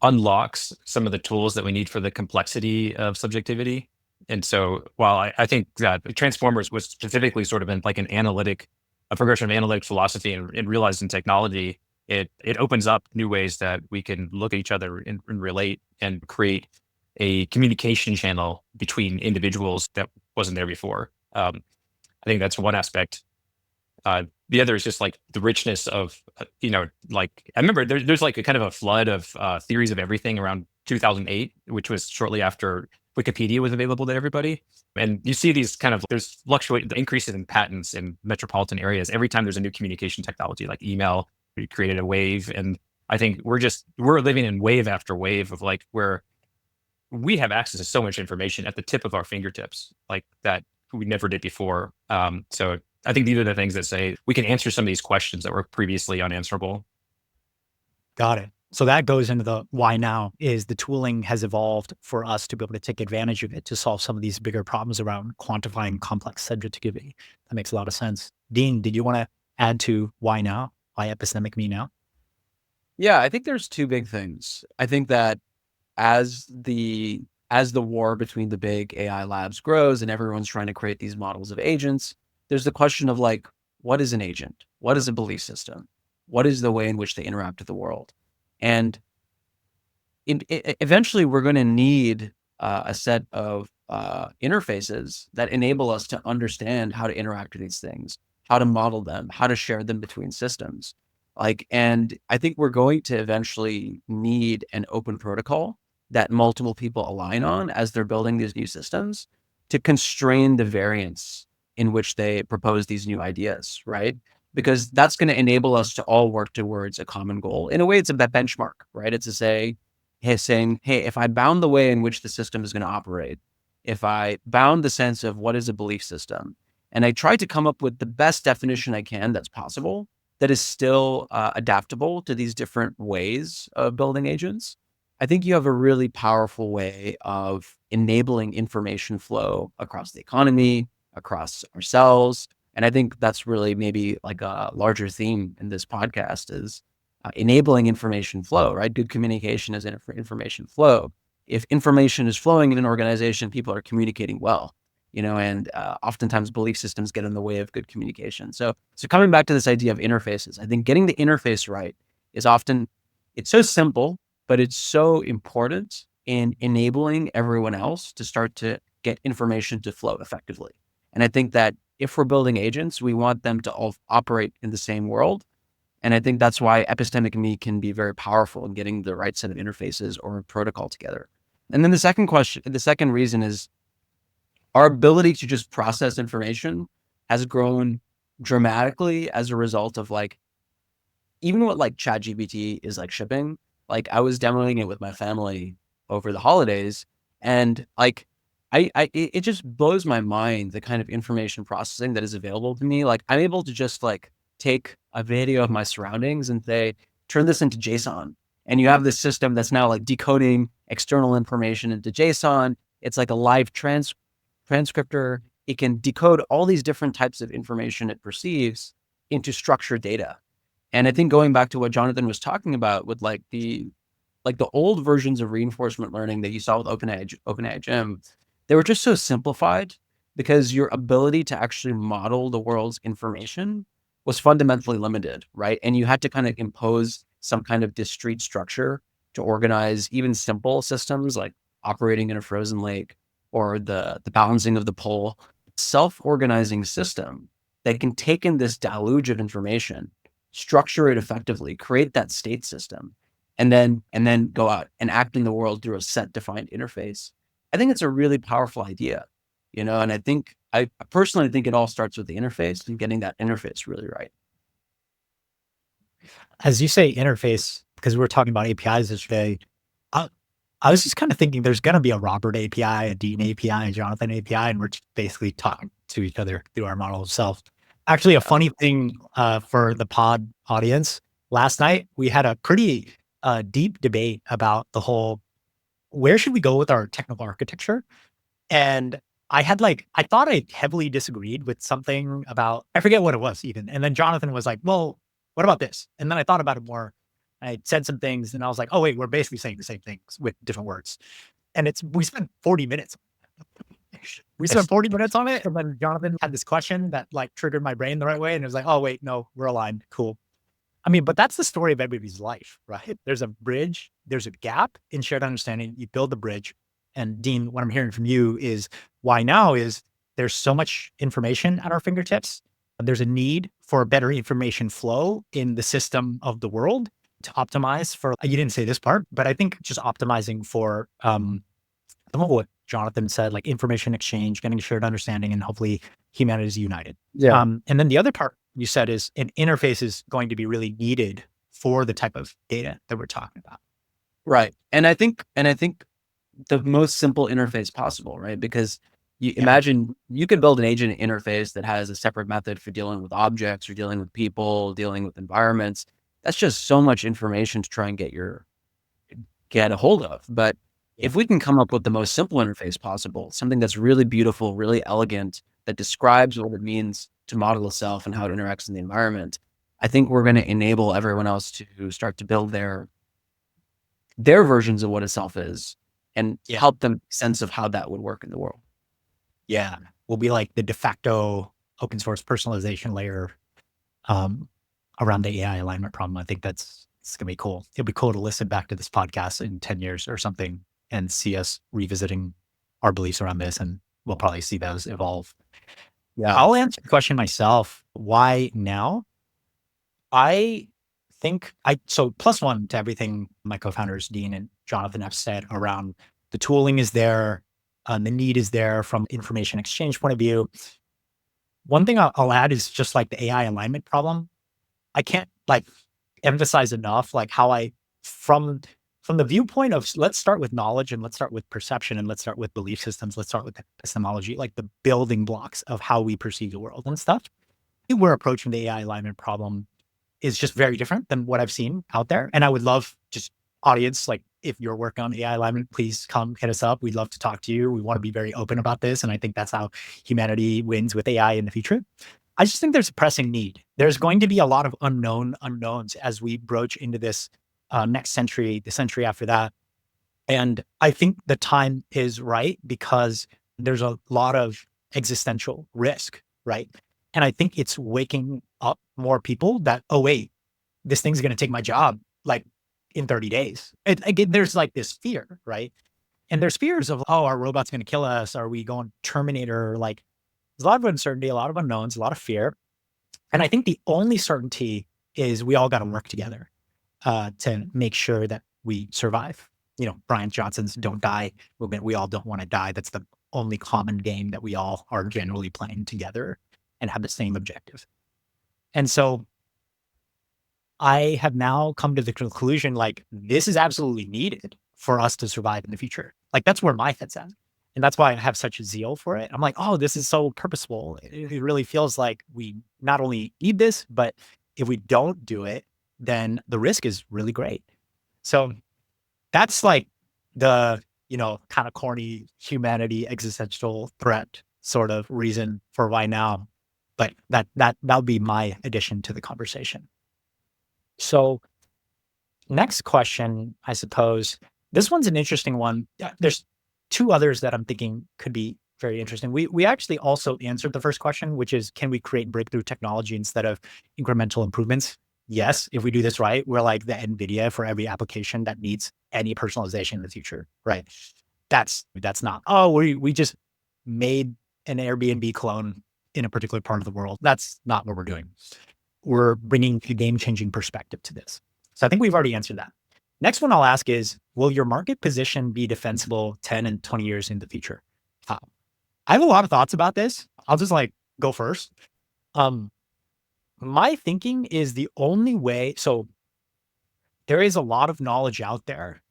unlocks some of the tools that we need for the complexity of subjectivity. And so, while I think that transformers was specifically sort of like a progression of analytic philosophy and realized in technology, it opens up new ways that we can look at each other and relate and create a communication channel between individuals that wasn't there before. I think that's one aspect. The other is just like the richness of, like I remember there's like a kind of a flood of theories of everything around 2008, which was shortly after Wikipedia was available to everybody. And you see these kind of, there's fluctuating increases in patents in metropolitan areas. Every time there's a new communication technology like email, we created a wave. And I think we're living in wave after wave of like where we have access to so much information at the tip of our fingertips, like that we never did before. So I think these are the things that say we can answer some of these questions that were previously unanswerable. Got it. So that goes into the why now is the tooling has evolved for us to be able to take advantage of it to solve some of these bigger problems around quantifying complex subjectivity. That makes a lot of sense. Deen, did you want to add to why now? Why Epistemic Me now? Yeah, I think there's two big things. I think that as the war between the big AI labs grows and everyone's trying to create these models of agents, there's the question of like, what is an agent? What is a belief system? What is the way in which they interact with the world? And eventually we're going to need a set of interfaces that enable us to understand how to interact with these things, how to model them, how to share them between systems. And I think we're going to eventually need an open protocol that multiple people align on as they're building these new systems to constrain the variance in which they propose these new ideas, right? Because that's going to enable us to all work towards a common goal. In a way, it's a benchmark, right? It's to say, hey, if I bound the way in which the system is going to operate if I bound the sense of what is a belief system, and I tried to come up with the best definition I can that's possible, that is still adaptable to these different ways of building agents, I think you have a really powerful way of enabling information flow across the economy, across ourselves. And I think that's really maybe like a larger theme in this podcast is enabling information flow, right? Good communication is information flow. If information is flowing in an organization, people are communicating well, and oftentimes belief systems get in the way of good communication. So coming back to this idea of interfaces, I think getting the interface right is often, it's so simple, but it's so important in enabling everyone else to start to get information to flow effectively. And I think that if we're building agents, we want them to all operate in the same world. And I think that's why Epistemic Me can be very powerful in getting the right set of interfaces or protocol together. And then the second reason is our ability to just process information has grown dramatically as a result of even what ChatGPT is shipping. I was demoing it with my family over the holidays, and it just blows my mind the kind of information processing that is available to me. I'm able to just take a video of my surroundings and say, turn this into JSON. And you have this system that's now decoding external information into JSON. It's like a live transcriptor. It can decode all these different types of information it perceives into structured data. And I think going back to what Jonathan was talking about with the old versions of reinforcement learning that you saw with OpenAI Gym, they were just so simplified because your ability to actually model the world's information was fundamentally limited, right? And you had to kind of impose some kind of discrete structure to organize even simple systems like operating in a frozen lake or the balancing of the pole. Self-organizing system that can take in this deluge of information, structure it effectively, create that state system, and then go out and act in the world through a set defined interface. I think it's a really powerful idea, and I personally think it all starts with the interface and getting that interface really right. As you say interface, because we were talking about APIs yesterday, I, I was just kind of thinking there's going to be a Robert API, a Deen API, a Jonathan API, and we're just basically talking to each other through our model of self. Actually, a funny thing for the pod audience, last night we had a pretty deep debate about the whole, where should we go with our technical architecture? And I thought I heavily disagreed with something about, I forget what it was even. And then Jonathan was like, well, what about this? And then I thought about it more. I said some things and I was like, oh wait, we're basically saying the same things with different words. And we spent 40 minutes. We spent 40 minutes on it. And then Jonathan had this question that triggered my brain the right way. And it was like, oh wait, no, we're aligned. Cool. I mean, but that's the story of everybody's life, right? There's a bridge, there's a gap in shared understanding. You build the bridge. And Deen, what I'm hearing from you is why now is there's so much information at our fingertips. There's a need for a better information flow in the system of the world to optimize for, you didn't say this part, but I think just optimizing for some of what Jonathan said, like information exchange, getting shared understanding, and hopefully humanity is united. Yeah. And then the other part you said is an interface is going to be really needed for the type of data that we're talking about. Right. And I think the most simple interface possible, right? Because you imagine you could build an agent interface that has a separate method for dealing with objects or dealing with people, dealing with environments. That's just so much information to try and get a hold of. But if we can come up with the most simple interface possible, something that's really beautiful, really elegant, that describes what it means to model a self and how it interacts in the environment, I think we're going to enable everyone else to start to build their versions of what a self is and help them sense of how that would work in the world. Yeah. We'll be like the de facto open source personalization layer around the AI alignment problem. I think it's going to be cool. It'll be cool to listen back to this podcast in 10 years or something and see us revisiting our beliefs around this. And we'll probably see those evolve. Yeah. I'll answer the question myself. Why now? I think so plus one to everything my co-founders, Deen and Jonathan, have said around the tooling is there, the need is there from information exchange point of view. One thing I'll add is just like the AI alignment problem. I can't emphasize enough how from from the viewpoint of let's start with knowledge and let's start with perception and let's start with belief systems. Let's start with epistemology, like the building blocks of how we perceive the world and stuff. We're approaching the AI alignment problem is just very different than what I've seen out there. And I would love just audience, like if you're working on AI alignment, please come hit us up. We'd love to talk to you. We want to be very open about this. And I think that's how humanity wins with AI in the future. I just think there's a pressing need. There's going to be a lot of unknowns as we broach into this next century, the century after that. And I think the time is right because there's a lot of existential risk, right? And I think it's waking up more people that, oh, wait, this thing's going to take my job like in 30 days. Again, there's like this fear, right? And there's fears of, oh, our robot's going to kill us? Are we going Terminator? Like there's a lot of uncertainty, a lot of unknowns, a lot of fear. And I think the only certainty is we all got to work together to make sure that we survive. You know, Brian Johnson's Don't Die movement. We all don't want to die. That's the only common game that we all are generally playing together and have the same objective. And so I have now come to the conclusion, like, this is absolutely needed for us to survive in the future. Like, that's where my head's at. And that's why I have such a zeal for it. I'm like, oh, this is so purposeful. It really feels like we not only need this, but if we don't do it, then the risk is really great. So that's like the, kind of corny humanity existential threat sort of reason for why now. But that'll be my addition to the conversation. So next question, I suppose, this one's an interesting one. There's two others that I'm thinking could be very interesting. We actually also answered the first question, which is, can we create breakthrough technology instead of incremental improvements? Yes, if we do this right, we're like the NVIDIA for every application that needs any personalization in the future, right? That's not, oh, we just made an Airbnb clone in a particular part of the world. That's not what we're doing. We're bringing a game-changing perspective to this. So I think we've already answered that. Next one I'll ask is, will your market position be defensible 10 and 20 years in the future? I have a lot of thoughts about this. I'll just go first. My thinking is the only way, so there is a lot of knowledge out there,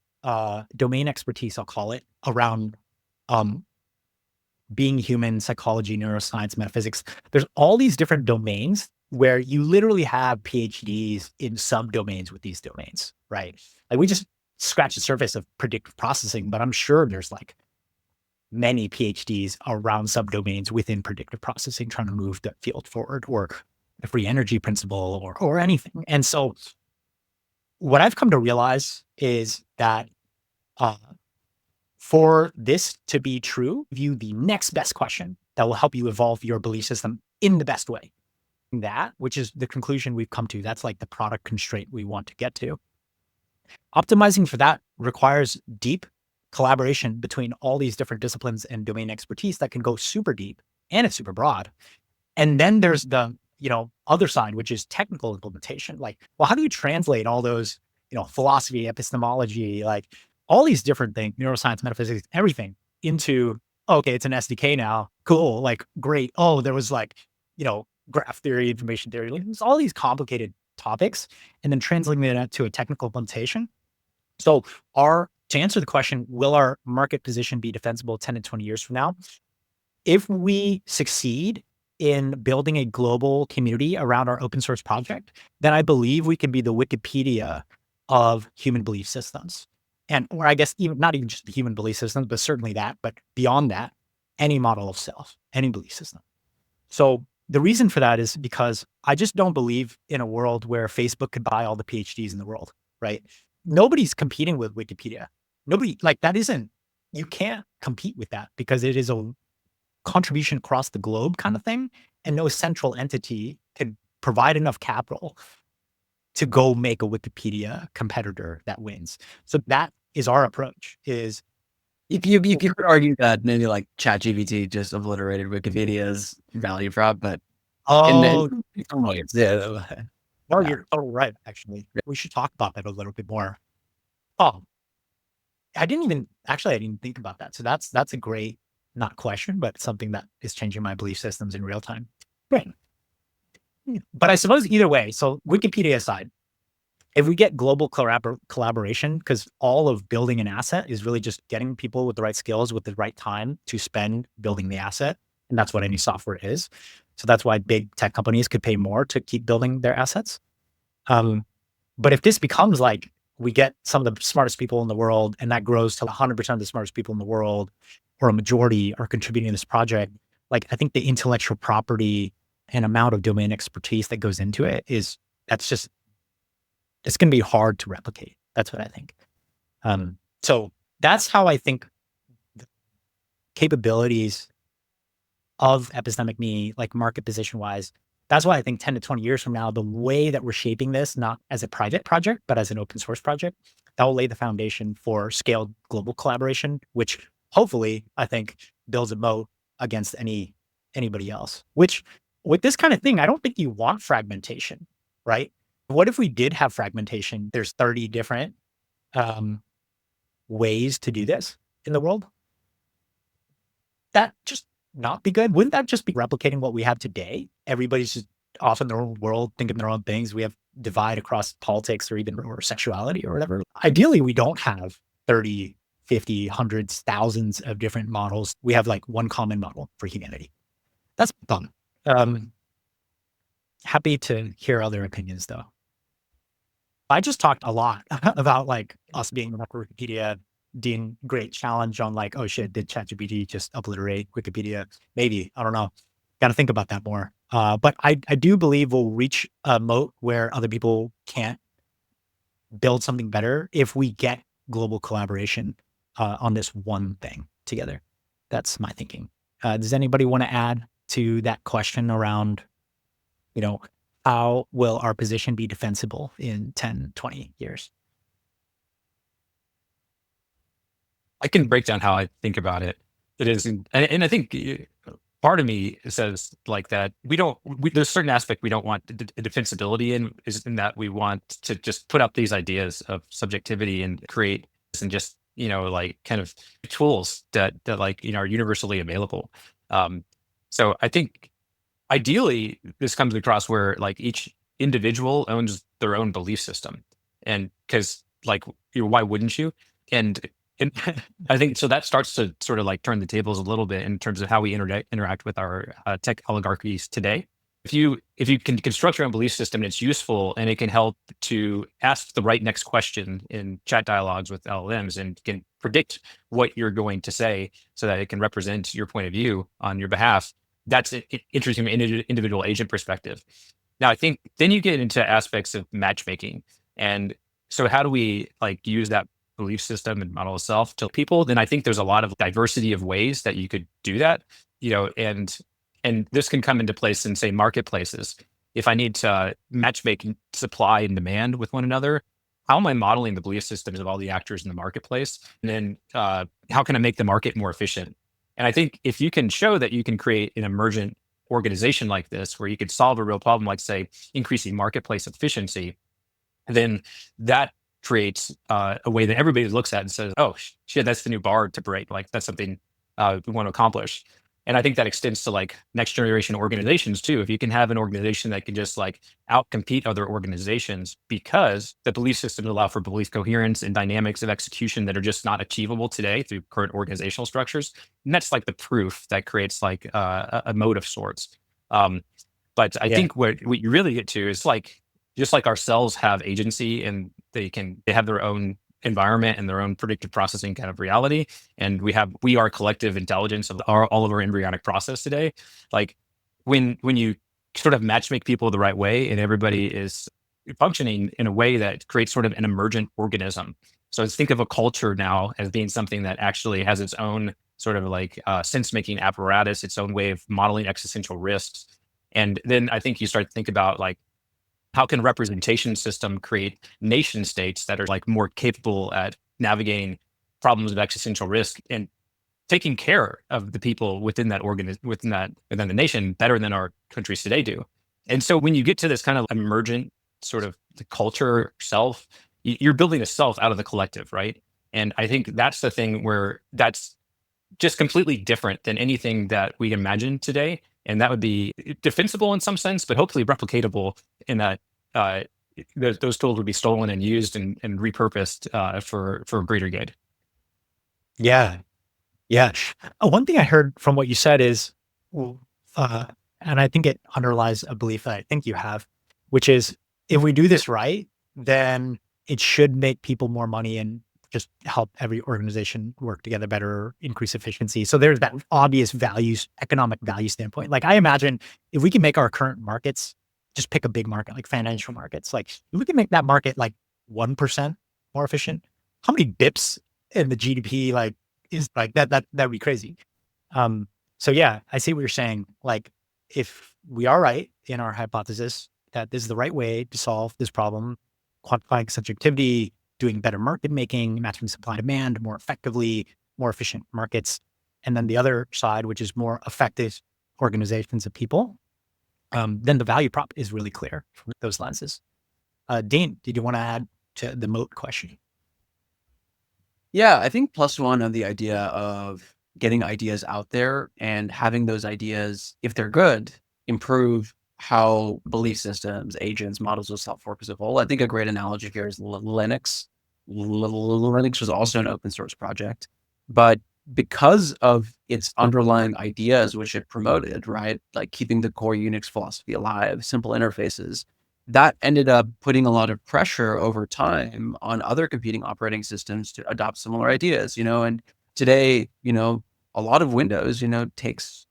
domain expertise, I'll call it, around being human, psychology, neuroscience, metaphysics. There's all these different domains where you literally have PhDs in subdomains with these domains, right? Like we just scratch the surface of predictive processing, but I'm sure there's like many PhDs around subdomains within predictive processing trying to move the field forward, or the free energy principle, or anything. And so what I've come to realize is that for this to be true, view the next best question that will help you evolve your belief system in the best way. That, which is the conclusion we've come to, that's like the product constraint we want to get to. Optimizing for that requires deep collaboration between all these different disciplines and domain expertise that can go super deep and it's super broad. And then there's the, other side, which is technical implementation. Like, well, how do you translate all those, philosophy, epistemology, like all these different things, neuroscience, metaphysics, everything into, okay, it's an SDK now. Cool. Like, great. Oh, there was graph theory, information theory, there's all these complicated topics, and then translating that to a technical implementation. So to answer the question, will our market position be defensible 10 and 20 years from now? If we succeed in building a global community around our open source project, then I believe we can be the Wikipedia of human belief systems. Or I guess not even just the human belief systems, but certainly that, but beyond that, any model of self, any belief system. So the reason for that is because I just don't believe in a world where Facebook could buy all the PhDs in the world, right? Nobody's competing with Wikipedia. Nobody, you can't compete with that because it is a contribution across the globe kind of thing. And no central entity can provide enough capital to go make a Wikipedia competitor that wins. So that is our approach, is you could argue that maybe like ChatGPT just obliterated Wikipedia's value prop, but you're right. Actually, we should talk about that a little bit more. Oh, I didn't think about that. So that's a great, not question, but something that is changing my belief systems in real time. Right. But I suppose either way, so Wikipedia aside, If we get global collaboration, because all of building an asset is really just getting people with the right skills with the right time to spend building the asset. And that's what any software is. So that's why big tech companies could pay more to keep building their assets. But if this becomes like we get some of the smartest people in the world and that grows to 100% of the smartest people in the world, or a majority are contributing to this project, like I think the intellectual property and amount of domain expertise that goes into it it's going to be hard to replicate. That's what I think. So that's how I think the capabilities of Epistemic Me, like market position wise, that's why I think 10 to 20 years from now, the way that we're shaping this, not as a private project, but as an open source project, that will lay the foundation for scaled global collaboration, which hopefully I think builds a moat against anybody else, which with this kind of thing, I don't think you want fragmentation, right? What if we did have fragmentation? There's 30 different ways to do this in the world. That just not be good? Wouldn't that just be replicating what we have today? Everybody's just off in their own world, thinking their own things. We have divide across politics or sexuality or whatever. Ideally, we don't have 30, 50, hundreds, thousands of different models. We have like one common model for humanity. That's fun. Happy to hear other opinions though. I just talked a lot about like us being Wikipedia. Deen, great challenge on like, oh shit, did ChatGPT just obliterate Wikipedia? Maybe, I don't know. Got to think about that more. But I do believe we'll reach a moat where other people can't build something better if we get global collaboration on this one thing together. That's my thinking. Does anybody want to add to that question around, how will our position be defensible in 10, 20 years? I can break down how I think about it. It is, and I think part of me says like that there's a certain aspect we don't want defensibility in, is in that we want to just put up these ideas of subjectivity and create and just, like kind of tools that like, are universally available. So I think ideally this comes across where like each individual owns their own belief system, and because like, why wouldn't you? And I think so that starts to sort of like turn the tables a little bit in terms of how we interact with our tech oligarchies today. If you can construct your own belief system and it's useful and it can help to ask the right next question in chat dialogues with LLMs and can predict what you're going to say so that it can represent your point of view on your behalf, that's interesting from an individual agent perspective. Now, I think then you get into aspects of matchmaking. And so how do we like use that belief system and model itself to people? Then I think there's a lot of diversity of ways that you could do that, and this can come into place in, say, marketplaces. If I need to matchmake supply and demand with one another, how am I modeling the belief systems of all the actors in the marketplace? And then how can I make the market more efficient? And I think if you can show that you can create an emergent organization like this, where you could solve a real problem, like say increasing marketplace efficiency, then that creates a way that everybody looks at and says, oh shit, that's the new bar to break. Like that's something we want to accomplish. And I think that extends to like next generation organizations too. If you can have an organization that can just like outcompete other organizations because the belief systems allow for belief coherence and dynamics of execution that are just not achievable today through current organizational structures. And that's like the proof that creates like a mode of sorts. But I think what you really get to is like, just like our cells have agency and they have their own environment and their own predictive processing kind of reality. And we are collective intelligence of all of our embryonic process today. Like when you sort of matchmake people the right way and everybody is functioning in a way that creates sort of an emergent organism. So let's think of a culture now as being something that actually has its own sort of like sense-making apparatus, its own way of modeling existential risks. And then I think you start to think about like, how can representation system create nation states that are like more capable at navigating problems of existential risk and taking care of the people within that within the nation better than our countries today do. And so when you get to this kind of emergent sort of the culture self, you're building a self out of the collective, right? And I think that's the thing where that's just completely different than anything that we imagine today. And that would be defensible in some sense, but hopefully replicatable in that those tools would be stolen and used and repurposed for greater good. Yeah. Yeah. One thing I heard from what you said is, uh, and I think it underlies a belief that I think you have, which is if we do this right, then it should make people more money and just help every organization work together better, increase efficiency. So there's that obvious values, economic value standpoint. Like I imagine if we can make our current markets, just pick a big market like financial markets, like if we can make that market like 1% more efficient, how many bips in the GDP like is like that'd be crazy. So yeah, I see what you're saying. Like if we are right in our hypothesis that this is the right way to solve this problem, quantifying subjectivity, doing better market making, matching supply and demand more effectively, more efficient markets. And then the other side, which is more effective organizations of people, then the value prop is really clear from those lenses. Deen, did you want to add to the moat question? Yeah, I think plus one of the idea of getting ideas out there and having those ideas, if they're good, improve how belief systems, agents, models of self work as a whole. I think a great analogy here is Linux. Linux was also an open source project, but because of its underlying ideas, which it promoted, right? Like keeping the core Unix philosophy alive, simple interfaces, that ended up putting a lot of pressure over time on other competing operating systems to adopt similar ideas, and today, a lot of Windows, takes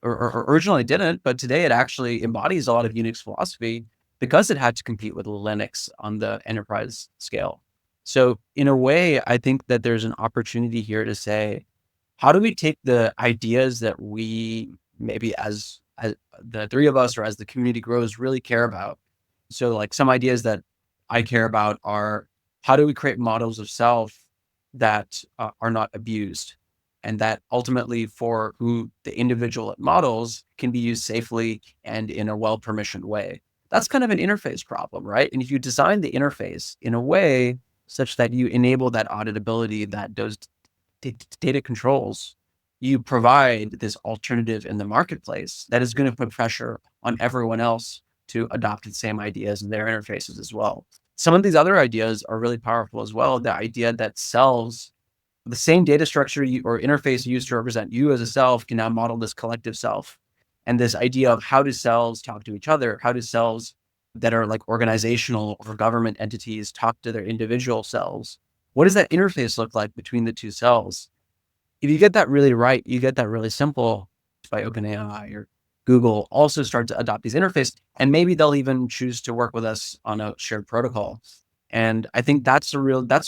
or originally didn't, but today it actually embodies a lot of Unix philosophy because it had to compete with Linux on the enterprise scale. So in a way, I think that there's an opportunity here to say, how do we take the ideas that we maybe as the three of us or as the community grows really care about? So like some ideas that I care about are how do we create models of self that are not abused and that ultimately for who the individual models can be used safely and in a well-permissioned way. That's kind of an interface problem, right? And if you design the interface in a way such that you enable that auditability, that those data controls, you provide this alternative in the marketplace that is going to put pressure on everyone else to adopt the same ideas in their interfaces as well. Some of these other ideas are really powerful as well. The idea that cells, the same data structure or interface used to represent you as a self can now model this collective self. And this idea of how do cells talk to each other? How do cells that are like organizational or government entities talk to their individual cells? What does that interface look like between the two cells? If you get that really right, you get that really simple by OpenAI or Google also start to adopt these interfaces, and maybe they'll even choose to work with us on a shared protocol. And I think that's a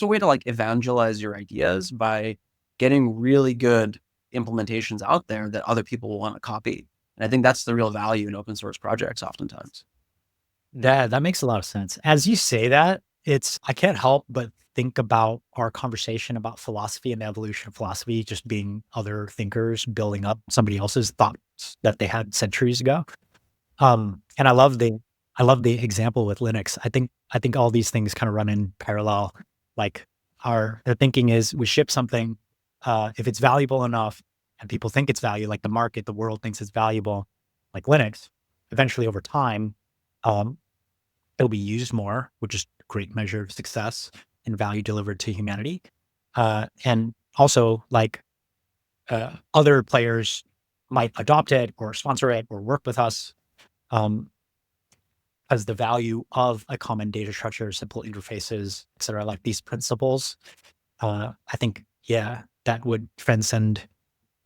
way to like evangelize your ideas by getting really good implementations out there that other people will want to copy. And I think that's the real value in open source projects oftentimes. That makes a lot of sense. As you say that, I can't help but think about our conversation about philosophy and the evolution of philosophy just being other thinkers building up somebody else's thoughts that they had centuries ago. And I love the example with Linux. I think all these things kind of run in parallel. Like the thinking is we ship something, if it's valuable enough and people think it's value, like the market, the world thinks it's valuable, like Linux, eventually over time, um, it'll be used more, which is a great measure of success and value delivered to humanity. And also like other players might adopt it or sponsor it or work with us. Um, as the value of a common data structure, simple interfaces, et cetera, like these principles, I think, yeah, that would transcend.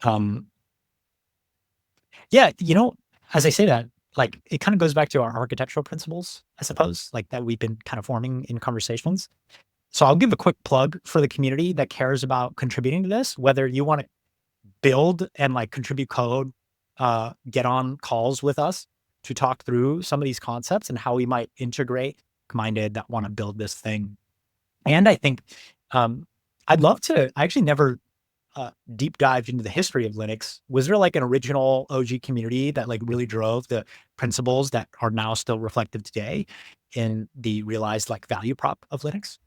Um, yeah, as I say that, like it kind of goes back to our architectural principles, I suppose, like that we've been kind of forming in conversations. So I'll give a quick plug for the community that cares about contributing to this, whether you want to build and like contribute code, get on calls with us to talk through some of these concepts and how we might integrate minded that want to build this thing. And I think I'd love to, I actually never deep dived into the history of Linux. Was there like an original OG community that like really drove the principles that are now still reflective today in the realized like value prop of Linux?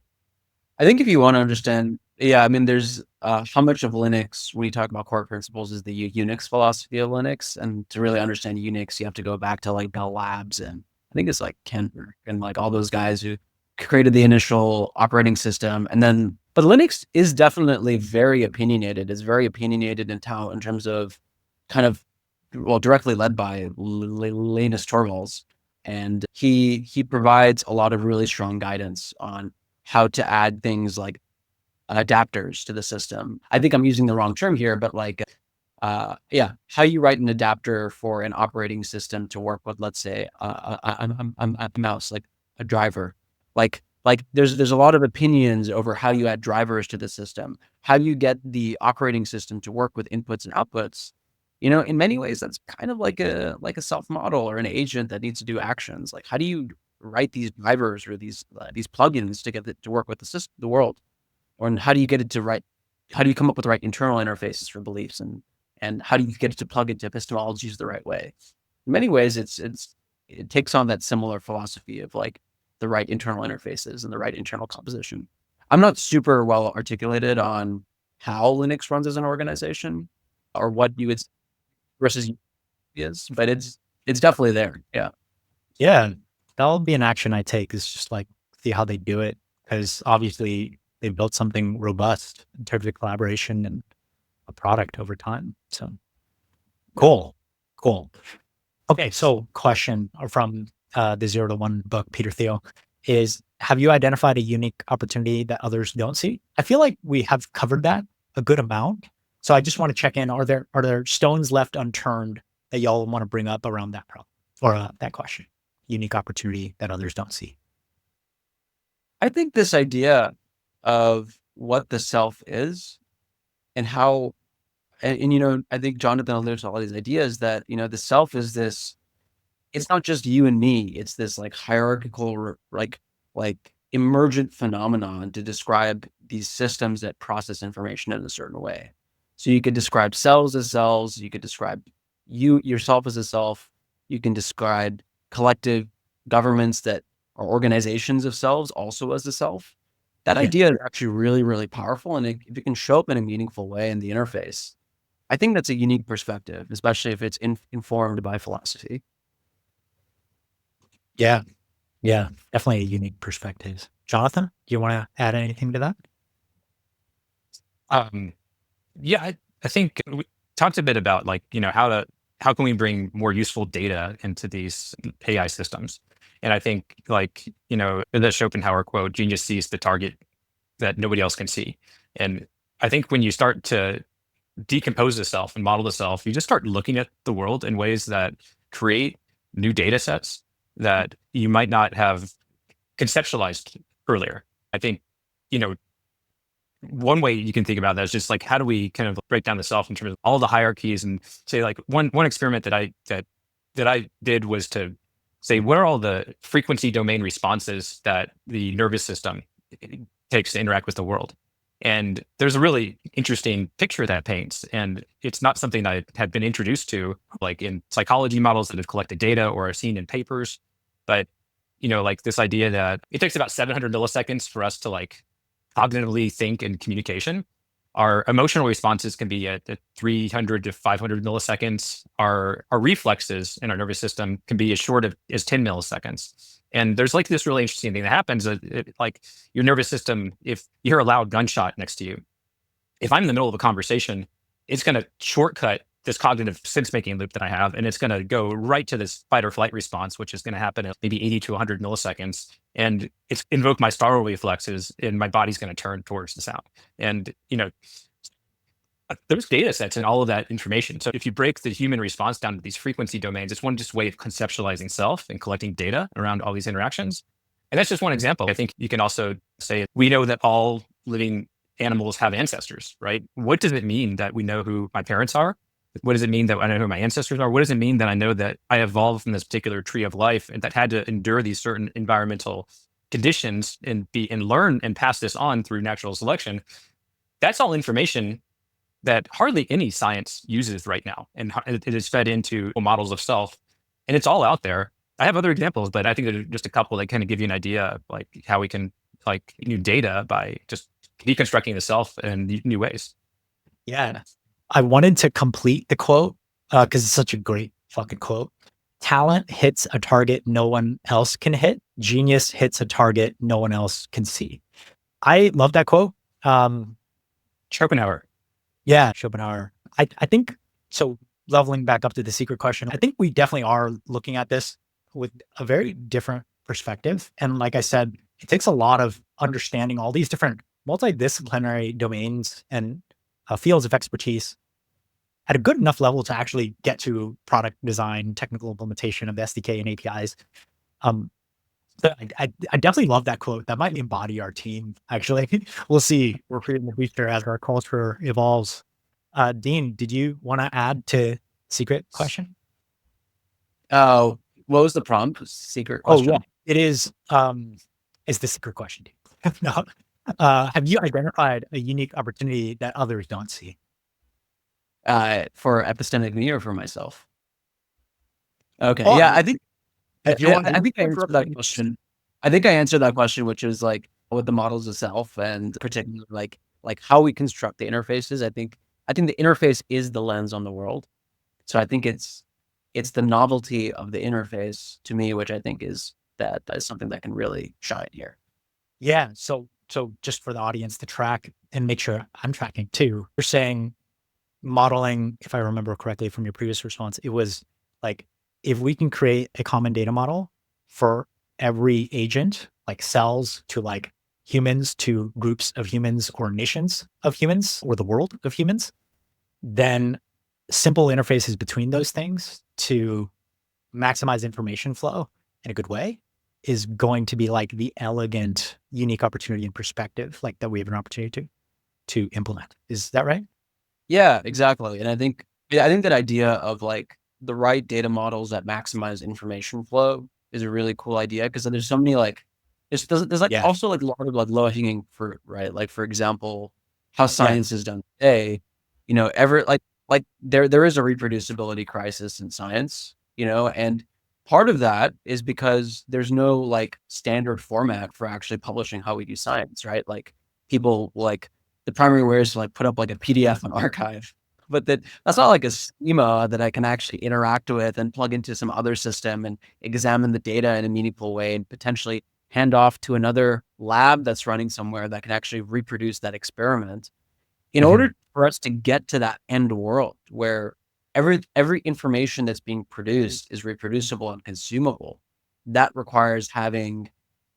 I think if you want to understand, yeah, I mean, there's how much of Linux, when you talk about core principles, is the Unix philosophy of Linux. And to really understand Unix, you have to go back to like Bell Labs and think it's like Kent and like all those guys who created the initial operating system. And then, but Linux is definitely very opinionated. It's very opinionated in terms of kind of, well, directly led by Linus Torvalds. And he provides a lot of really strong guidance on how to add things like adapters to the system. I think I'm using the wrong term here, but like, how you write an adapter for an operating system to work with, let's say, a mouse, like a driver. Like there's a lot of opinions over how you add drivers to the system, how you get the operating system to work with inputs and outputs. In many ways, that's kind of like a self model or an agent that needs to do actions. Like, how do you write these drivers or these plugins to get it to work with the system, the world, or how do you get it to write? How do you come up with the right internal interfaces for beliefs, and how do you get it to plug into epistemologies the right way? In many ways, it takes on that similar philosophy of like the right internal interfaces and the right internal composition. I'm not super well articulated on how Linux runs as an organization or what you would versus is, but it's definitely there. Yeah. Yeah, that'll be an action I take, is just like see how they do it, because obviously they built something robust in terms of collaboration and a product over time. So cool. Okay, so question from the 0 to 1 book, Peter Thiel, is, have you identified a unique opportunity that others don't see? I feel like we have covered that a good amount. So I just want to check in. Are there stones left unturned that y'all want to bring up around that problem or that question? Unique opportunity that others don't see. I think this idea of what the self is and how, and I think Jonathan alludes to all these ideas that, the self is this, it's not just you and me. It's this like hierarchical, like emergent phenomenon to describe these systems that process information in a certain way. So you could describe cells as cells. You could describe yourself as a self. You can describe collective governments that are organizations of selves also as a self. That idea is actually really, really powerful. And if it can show up in a meaningful way in the interface, I think that's a unique perspective, especially if it's informed by philosophy. Yeah, definitely a unique perspective. Jonathan, do you want to add anything to that? Yeah, I think we talked a bit about like, how can we bring more useful data into these AI systems? And I think like, the Schopenhauer quote, genius sees the target that nobody else can see. And I think when you start to decompose the self and model the self, you just start looking at the world in ways that create new data sets that you might not have conceptualized earlier. I think, one way you can think about that is just like, how do we kind of break down the self in terms of all the hierarchies, and say like one experiment that I did was to say, what are all the frequency domain responses that the nervous system takes to interact with the world? And there's a really interesting picture that paints, and it's not something I had been introduced to like in psychology models that have collected data or are seen in papers, but like this idea that it takes about 700 milliseconds for us to like cognitively think in communication. Our emotional responses can be at 300 to 500 milliseconds. Our reflexes in our nervous system can be as short as 10 milliseconds. And there's like this really interesting thing that happens, like your nervous system, if you hear a loud gunshot next to you, if I'm in the middle of a conversation, it's going to shortcut this cognitive sense-making loop that I have, and it's going to go right to this fight or flight response, which is going to happen at maybe 80 to 100 milliseconds. And it's invoke my startle reflexes, and my body's going to turn towards the sound. And, there's data sets and all of that information. So if you break the human response down to these frequency domains, it's one just way of conceptualizing self and collecting data around all these interactions. And that's just one example. I think you can also say, we know that all living animals have ancestors, right? What does it mean that we know who my parents are? What does it mean that I know who my ancestors are? What does it mean that I know that I evolved from this particular tree of life and that had to endure these certain environmental conditions and learn and pass this on through natural selection? That's all information that hardly any science uses right now. And it is fed into models of self, and it's all out there. I have other examples, but I think there are just a couple that kind of give you an idea of like how we can like new data by just deconstructing the self in new ways. Yeah. I wanted to complete the quote because it's such a great fucking quote. talent hits a target no one else can hit. Genius hits a target no one else can see. I love that quote. Schopenhauer. Yeah, Schopenhauer. I think so. Leveling back up to the secret question, I think we definitely are looking at this with a very different perspective. And like I said, it takes a lot of understanding all these different multidisciplinary domains and fields of expertise at a good enough level to actually get to product design, technical implementation of the SDK and APIs. Um, so I definitely love that quote. That might embody our team, actually. We'll see. We're creating the future as our culture evolves. Deen, did you want to add to secret question? Oh, what was the prompt? Secret Oh, yeah. question? It is the secret question, Dean. No. Have you identified a unique opportunity that others don't see? For Epistemic Me or for myself? Okay. Oh, Yeah, I think if you want, I think I for answered that question. I think I answered that question, which is like with the models itself and particularly like how we construct the interfaces. I think the interface is the lens on the world. So I think it's the novelty of the interface to me, which I think is that is something that can really shine here. Yeah. So just for the audience to track and make sure I'm tracking too, you're saying modeling, if I remember correctly from your previous response, it was like if we can create a common data model for every agent, like cells to like humans to groups of humans or nations of humans or the world of humans, then simple interfaces between those things to maximize information flow in a good way is going to be like the elegant, unique opportunity and perspective, like that we have an opportunity to implement. Is that right? Yeah, exactly. And I think that idea of like the right data models that maximize information flow is a really cool idea because there's so many like there's like Yeah. also like a lot of like low hanging fruit, right? Like for example, how Yeah. science is done today, ever like there is a reproducibility crisis in science, and part of that is because there's no like standard format for actually publishing how we do science, right? Like people like the primary way is to like put up like a PDF on archive, but that's not like a schema that I can actually interact with and plug into some other system and examine the data in a meaningful way and potentially hand off to another lab that's running somewhere that can actually reproduce that experiment. In Mhm. order for us to get to that end world where every information that's being produced is reproducible and consumable, that requires having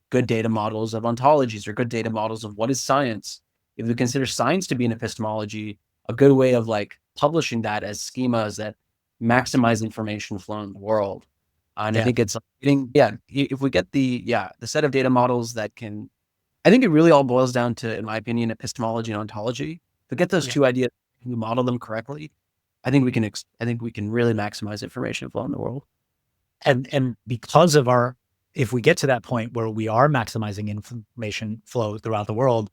good data models of ontologies or good data models of what is science. If we consider science to be an epistemology, a good way of like publishing that as schemas that maximize information flow in the world. And I Yeah. think it's getting, yeah, if we get the set of data models that can, I think it really all boils down to, in my opinion, epistemology and ontology. If we get those Yeah. two ideas, we model them correctly, I think we can really maximize information flow in the world. And because of our, if we get to that point where we are maximizing information flow throughout the world,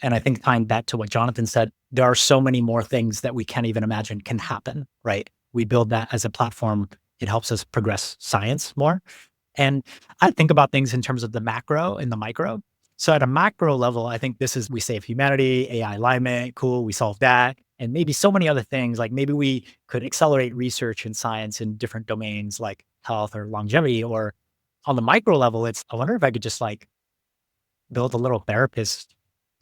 and I think tying back to what Jonathan said, there are so many more things that we can't even imagine can happen, right? We build that as a platform. It helps us progress science more. And I think about things in terms of the macro and the micro. So at a macro level, I think this is, we save humanity, AI alignment, cool, we solve that. And maybe so many other things, like maybe we could accelerate research in science in different domains like health or longevity. Or on the micro level, it's, I wonder if I could just like build a little therapist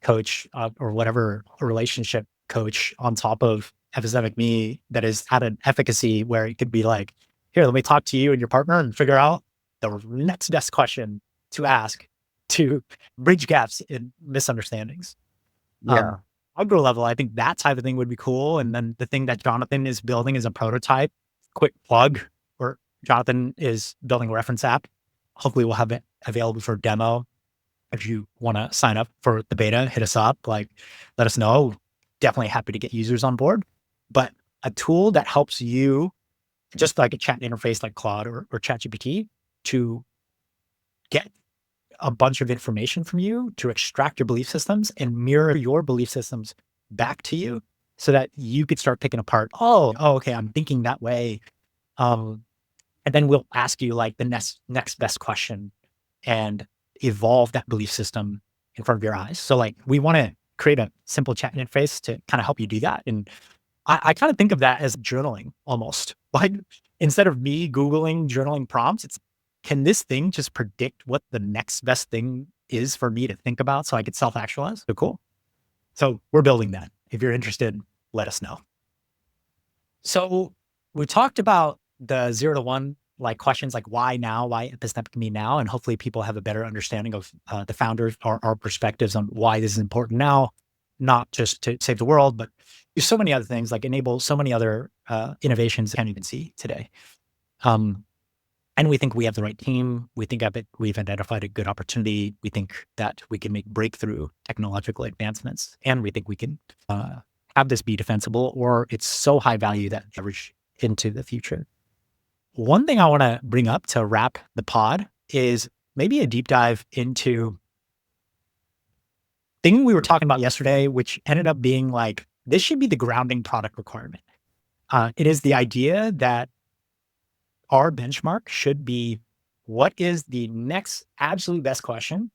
coach or whatever, a relationship coach on top of Epistemic Me that is at an efficacy where it could be like, here, let me talk to you and your partner and figure out the next best question to ask to bridge gaps in misunderstandings. Yeah. Micro level, I think that type of thing would be cool. And then the thing that Jonathan is building is a prototype. Quick plug, where Jonathan is building a reference app. Hopefully, we'll have it available for demo. If you want to sign up for the beta, hit us up. Like, let us know. Definitely happy to get users on board. But a tool that helps you, just like a chat interface like Claude or ChatGPT, to get a bunch of information from you, to extract your belief systems and mirror your belief systems back to you so that you could start picking apart, okay, I'm thinking that way. And then we'll ask you like the next best question and evolve that belief system in front of your eyes. So like we want to create a simple chat interface to kind of help you do that. And I kind of think of that as journaling almost. like instead of me Googling journaling prompts, it's, can this thing just predict what the next best thing is for me to think about so I could self-actualize? So cool. So we're building that. If you're interested, let us know. So we talked about the 0 to 1, like questions like why now, why Epistemic Me now, and hopefully people have a better understanding of the founders, our perspectives on why this is important now, not just to save the world, but there's so many other things, like enable so many other innovations I can't even see today. And we think we have the right team. We think we've identified a good opportunity. We think that we can make breakthrough technological advancements, and we think we can have this be defensible, or it's so high value that leverage into the future. One thing I want to bring up to wrap the pod is maybe a deep dive into thing we were talking about yesterday, which ended up being like, this should be the grounding product requirement. It is the idea that our benchmark should be, what is the next absolute best question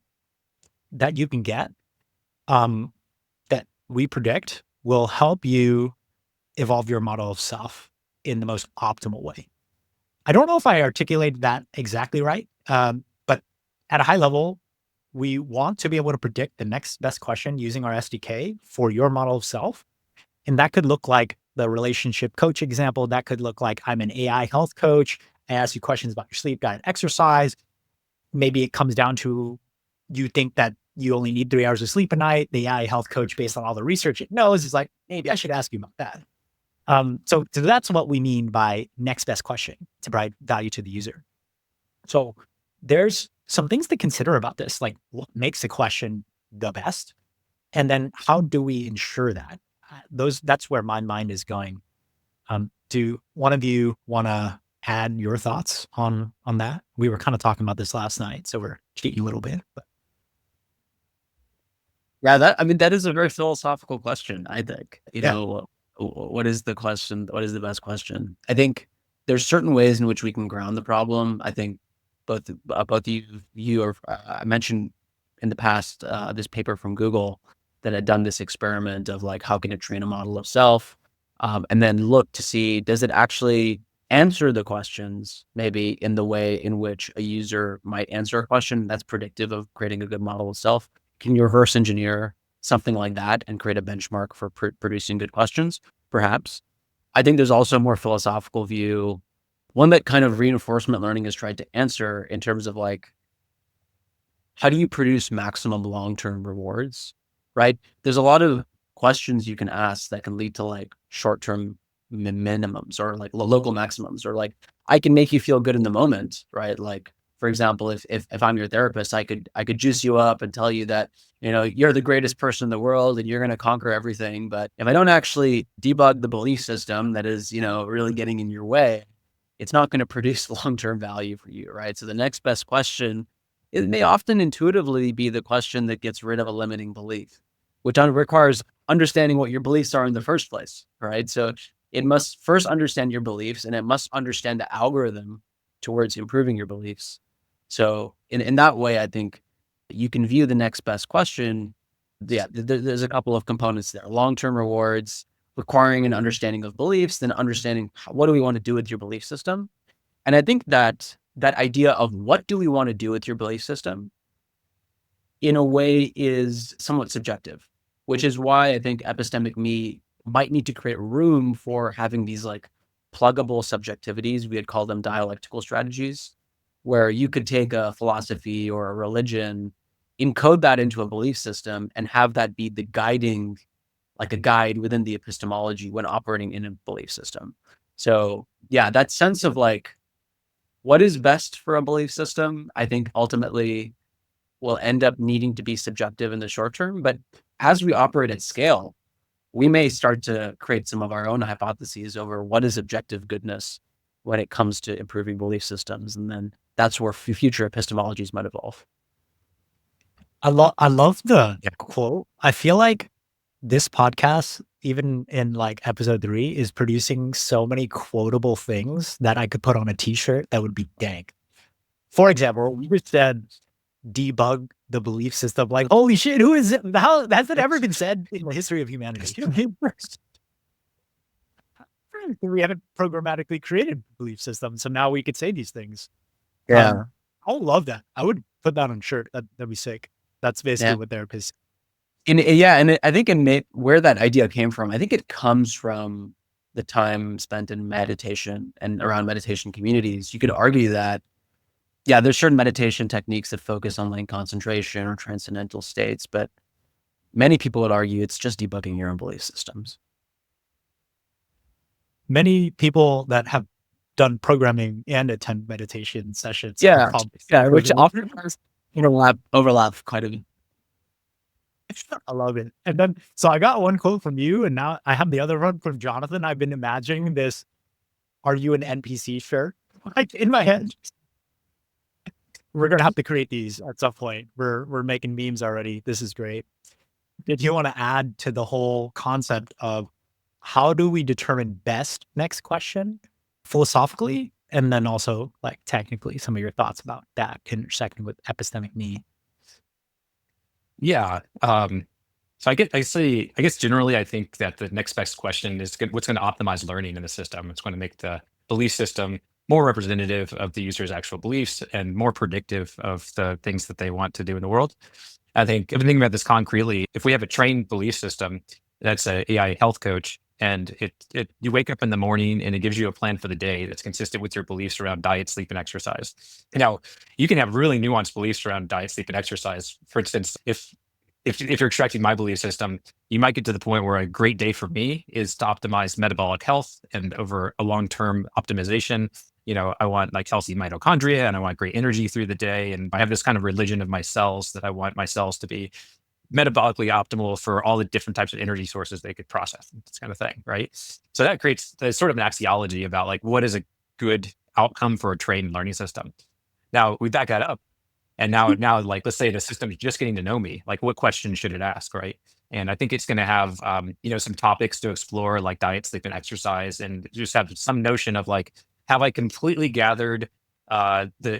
that you can get that we predict will help you evolve your model of self in the most optimal way. I don't know if I articulated that exactly right, but at a high level, we want to be able to predict the next best question using our SDK for your model of self. And that could look like the relationship coach example. That could look like, I'm an AI health coach. I ask you questions about your sleep, diet, exercise. Maybe it comes down to, you think that you only need 3 hours of sleep a night. The AI health coach, based on all the research it knows, is like, maybe I should ask you about that. So that's what we mean by next best question to provide value to the user. So there's some things to consider about this, like what makes a question the best, and then how do we ensure that? That's where my mind is going. Do one of you want to add your thoughts on that? We were kind of talking about this last night, so we're cheating a little bit. But. Yeah, that is a very philosophical question, I think. What is the question? What is the best question? I think there's certain ways in which we can ground the problem. I think both you or I mentioned in the past this paper from Google that had done this experiment of like, how can it train a model of self, and then look to see, does it actually answer the questions maybe in the way in which a user might answer a question that's predictive of creating a good model of self? Can you reverse engineer something like that and create a benchmark for producing good questions? Perhaps. I think there's also a more philosophical view, one that kind of reinforcement learning has tried to answer in terms of like, how do you produce maximum long-term rewards, right? There's a lot of questions you can ask that can lead to like short-term minimums or like local maximums, or like, I can make you feel good in the moment, right? Like, for example, if I'm your therapist, I could juice you up and tell you that, you're the greatest person in the world and you're going to conquer everything. But if I don't actually debug the belief system that is, really getting in your way, it's not going to produce long-term value for you, right? So the next best question, it may often intuitively be the question that gets rid of a limiting belief, which requires understanding what your beliefs are in the first place, right? So it must first understand your beliefs, and it must understand the algorithm towards improving your beliefs. So in that way, I think you can view the next best question. Yeah, there's a couple of components there: long-term rewards, requiring an understanding of beliefs, then understanding what do we want to do with your belief system. And I think that idea of what do we want to do with your belief system, in a way, is somewhat subjective, which is why I think Epistemic Me might need to create room for having these like pluggable subjectivities. We had called them dialectical strategies, where you could take a philosophy or a religion, encode that into a belief system, and have that be the guiding, like a guide within the epistemology when operating in a belief system. So yeah, that sense of like, what is best for a belief system, I think ultimately will end up needing to be subjective in the short term. But as we operate at scale, we may start to create some of our own hypotheses over what is objective goodness when it comes to improving belief systems. And then that's where future epistemologies might evolve. I love the quote. I feel like this podcast, even in like episode 3, is producing so many quotable things that I could put on a t-shirt that would be dank. For example, we said debug the belief system. Like, holy shit, who is it? How has it ever been said in the history of humanity? We hadn't programmatically created belief systems. So now we could say these things. Yeah. I would love that. I would put that on a shirt. That'd be sick. That's basically Yeah. what therapists. I think where that idea came from, I think it comes from the time spent in meditation and around meditation communities. You could argue that, yeah, there's certain meditation techniques that focus on like concentration or transcendental states, but many people would argue it's just debugging your own belief systems. Many people that have done programming and attend meditation sessions. Yeah, which often overlap quite a bit. I love it. And then, so I got one quote from you, and now I have the other one from Jonathan. I've been imagining this. Are you an NPC shirt? Like in my head. We're gonna have to create these at some point. We're making memes already. This is great. Did you want to add to the whole concept of how do we determine best next question philosophically, and then also like technically some of your thoughts about that intersecting with epistemic me? Yeah. So I guess generally, I think that the next best question is what's going to optimize learning in the system. It's going to make the belief system more representative of the user's actual beliefs and more predictive of the things that they want to do in the world. I think if you think about this concretely, if we have a trained belief system that's an AI health coach, and you wake up in the morning and it gives you a plan for the day that's consistent with your beliefs around diet, sleep, and exercise. Now, you can have really nuanced beliefs around diet, sleep, and exercise. For instance, if you're extracting my belief system, you might get to the point where a great day for me is to optimize metabolic health, and over a long-term optimization, I want like healthy mitochondria and I want great energy through the day. And I have this kind of religion of my cells that I want my cells to be metabolically optimal for all the different types of energy sources they could process, this kind of thing, right? So that creates sort of an axiology about like what is a good outcome for a trained learning system. Now we back that up, and now like let's say the system is just getting to know me, like what questions should it ask, right? And I think it's going to have some topics to explore like diet, sleep, and exercise, and just have some notion of like, have I completely gathered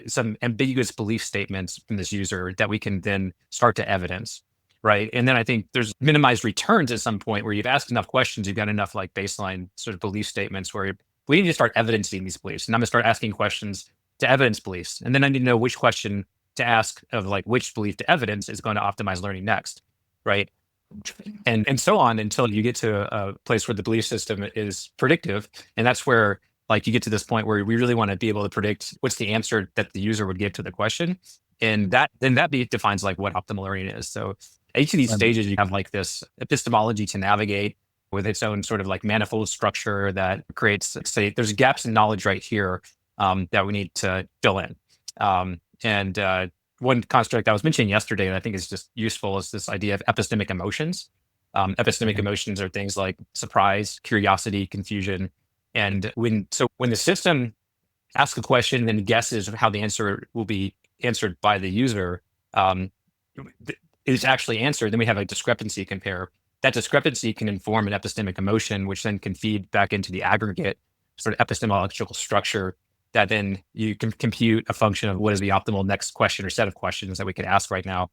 some ambiguous belief statements from this user that we can then start to evidence, right? And then I think there's minimized returns at some point where you've asked enough questions, you've got enough like baseline sort of belief statements where we need to start evidencing these beliefs. And I'm gonna start asking questions to evidence beliefs. And then I need to know which question to ask of like which belief to evidence is going to optimize learning next, right? And so on until you get to a place where the belief system is predictive. And that's where like you get to this point where we really want to be able to predict what's the answer that the user would give to the question. And that defines like what optimal learning is. So each of these stages, you have like this epistemology to navigate with its own sort of like manifold structure that creates, say, there's gaps in knowledge right here that we need to fill in. And one construct I was mentioning yesterday, and I think is just useful, is this idea of epistemic emotions. Epistemic emotions are things like surprise, curiosity, confusion. And when the system asks a question and guesses how the answer will be answered by the user, is actually answered, then we have a discrepancy compare. That discrepancy can inform an epistemic emotion, which then can feed back into the aggregate sort of epistemological structure that then you can compute a function of what is the optimal next question or set of questions that we can ask right now.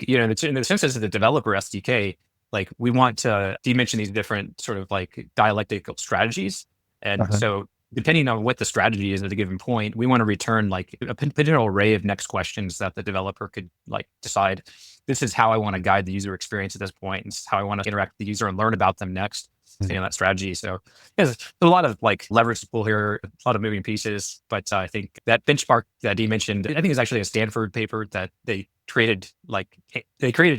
In the sense as the developer SDK, like we want to dimension these different sort of like dialectical strategies. And so depending on what the strategy is at a given point, we want to return like a potential array of next questions that the developer could like decide, this is how I want to guide the user experience at this point. And this is how I want to interact with the user and learn about them next. That strategy. So there's a lot of like levers to pull here, a lot of moving pieces. But I think that benchmark that Dee mentioned, I think is actually a Stanford paper that they created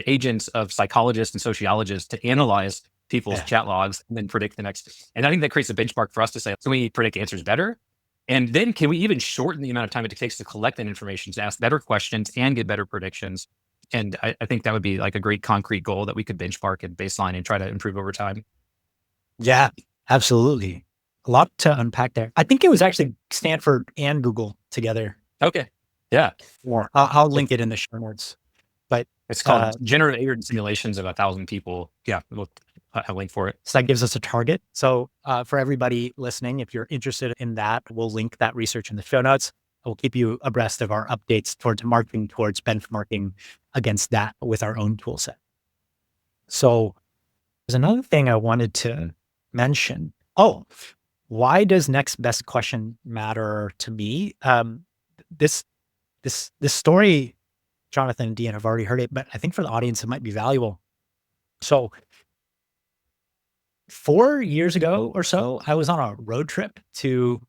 agents of psychologists and sociologists to analyze people's chat logs and then predict the next. And I think that creates a benchmark for us to say, can we predict answers better? And then can we even shorten the amount of time it takes to collect that information to ask better questions and get better predictions? And I think that would be like a great concrete goal that we could benchmark and baseline and try to improve over time. Yeah, absolutely. A lot to unpack there. I think it was actually Stanford and Google together. Okay. Yeah. I'll link it in the show notes. But it's called generative agent simulations of 1,000 people. Yeah, we'll have a link for it. So that gives us a target. So for everybody listening, if you're interested in that, we'll link that research in the show notes. We'll keep you abreast of our updates towards benchmarking against that with our own tool set. So there's another thing I wanted to mention. Oh, why does next best question matter to me? This story, Jonathan and Deen have already heard it, but I think for the audience, it might be valuable. So 4 years ago or so, I was on a road trip to,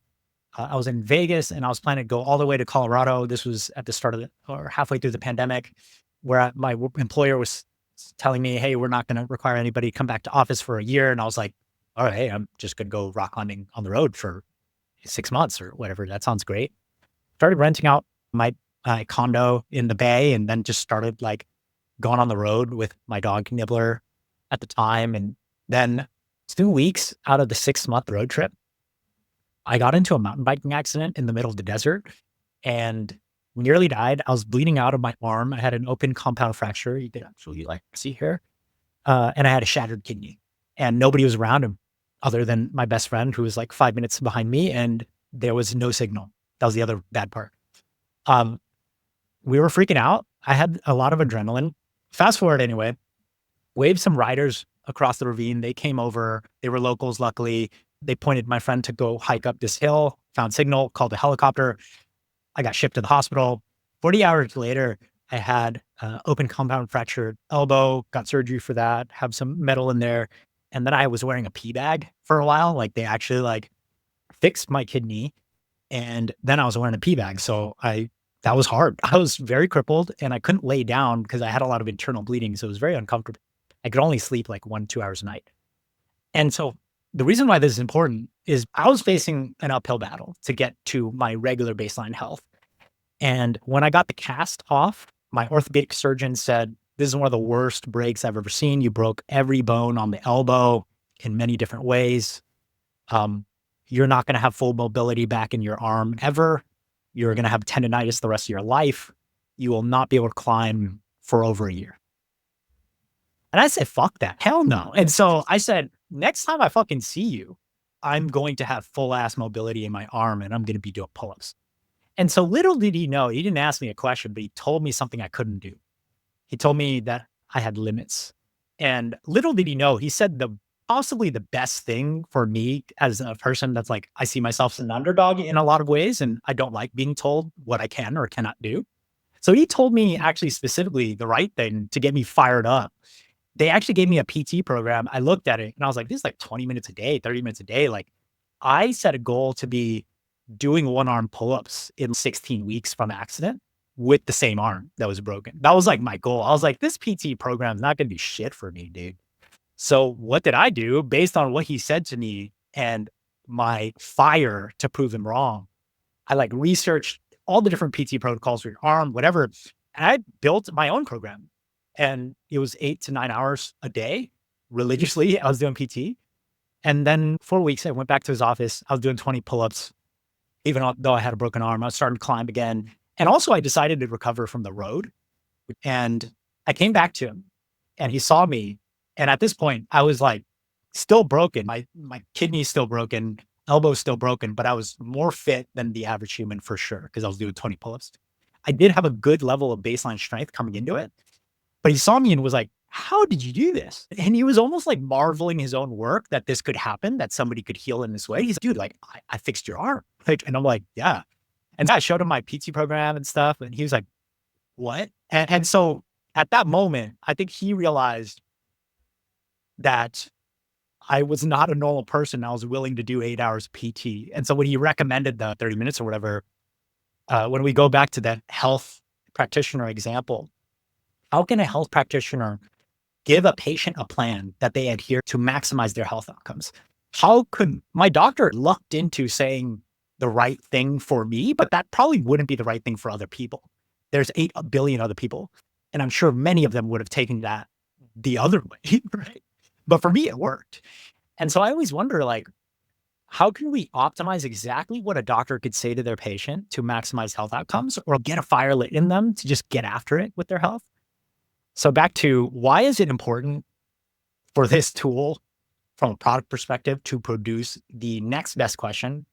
I was in Vegas and I was planning to go all the way to Colorado. This was at the start of or halfway through the pandemic, where my employer was telling me, hey, we're not going to require anybody to come back to office for a year. And I was like, all right, hey, I'm just going to go rock climbing on the road for 6 months or whatever. That sounds great. Started renting out my condo in the Bay, and then just started like going on the road with my dog Nibbler at the time. And then 2 weeks out of the 6-month road trip, I got into a mountain biking accident in the middle of the desert and nearly died. I was bleeding out of my arm. I had an open compound fracture. You can actually like see here. And I had a shattered kidney, and nobody was around him other than my best friend, who was like 5 minutes behind me, and there was no signal. That was the other bad part. We were freaking out. I had a lot of adrenaline. Fast forward anyway, waved some riders across the ravine. They came over. They were locals, luckily. They pointed my friend to go hike up this hill, found signal, called a helicopter. I got shipped to the hospital. 40 hours later, I had open compound fractured elbow, got surgery for that, have some metal in there. And then I was wearing a pee bag for a while. Like they actually like fixed my kidney. And then I was wearing a pee bag. So that was hard. I was very crippled and I couldn't lay down because I had a lot of internal bleeding. So it was very uncomfortable. I could only sleep like 1-2 hours a night. And so the reason why this is important is I was facing an uphill battle to get to my regular baseline health. And when I got the cast off, my orthopedic surgeon said, this is one of the worst breaks I've ever seen. You broke every bone on the elbow in many different ways. You're not going to have full mobility back in your arm ever. You're going to have tendonitis the rest of your life. You will not be able to climb for over a year. And I said, fuck that. Hell no. And so I said, next time I fucking see you, I'm going to have full ass mobility in my arm and I'm going to be doing pull-ups. And so little did he know, he didn't ask me a question, but he told me something I couldn't do. He told me that I had limits. And little did he know, he said possibly the best thing for me as a person that's like, I see myself as an underdog in a lot of ways, and I don't like being told what I can or cannot do. So he told me actually specifically the right thing to get me fired up. They actually gave me a PT program. I looked at it and I was like, this is like 20 minutes a day, 30 minutes a day. Like I set a goal to be doing one-arm pull-ups in 16 weeks from accident with the same arm that was broken. That was like my goal. I was like, this PT program is not going to be shit for me, dude. So what did I do based on what he said to me and my fire to prove him wrong? I like researched all the different PT protocols for your arm, whatever. And I built my own program, and it was 8 to 9 hours a day religiously. I was doing PT. And then 4 weeks, I went back to his office. I was doing 20 pull-ups, even though I had a broken arm. I was starting to climb again. And also I decided to recover from the road. And I came back to him and he saw me. And at this point I was like still broken. My kidney's still broken, elbow's still broken, but I was more fit than the average human for sure, because I was doing 20 pull-ups. I did have a good level of baseline strength coming into it, but he saw me and was like, how did you do this? And he was almost like marveling his own work that this could happen, that somebody could heal in this way. He's like, dude, like I fixed your arm. Like, and I'm like, yeah. And I showed him my PT program and stuff. And he was like, what? And so at that moment, I think he realized that I was not a normal person. I was willing to do 8 hours PT. And so when he recommended the 30 minutes or whatever, when we go back to that health practitioner example, how can a health practitioner give a patient a plan that they adhere to maximize their health outcomes? How could my doctor lucked into saying the right thing for me, but that probably wouldn't be the right thing for other people. There's 8 billion other people, and I'm sure many of them would have taken that the other way, right? But for me, it worked. And so I always wonder, like, how can we optimize exactly what a doctor could say to their patient to maximize health outcomes, or get a fire lit in them to just get after it with their health? So back to, why is it important for this tool from a product perspective to produce the next best question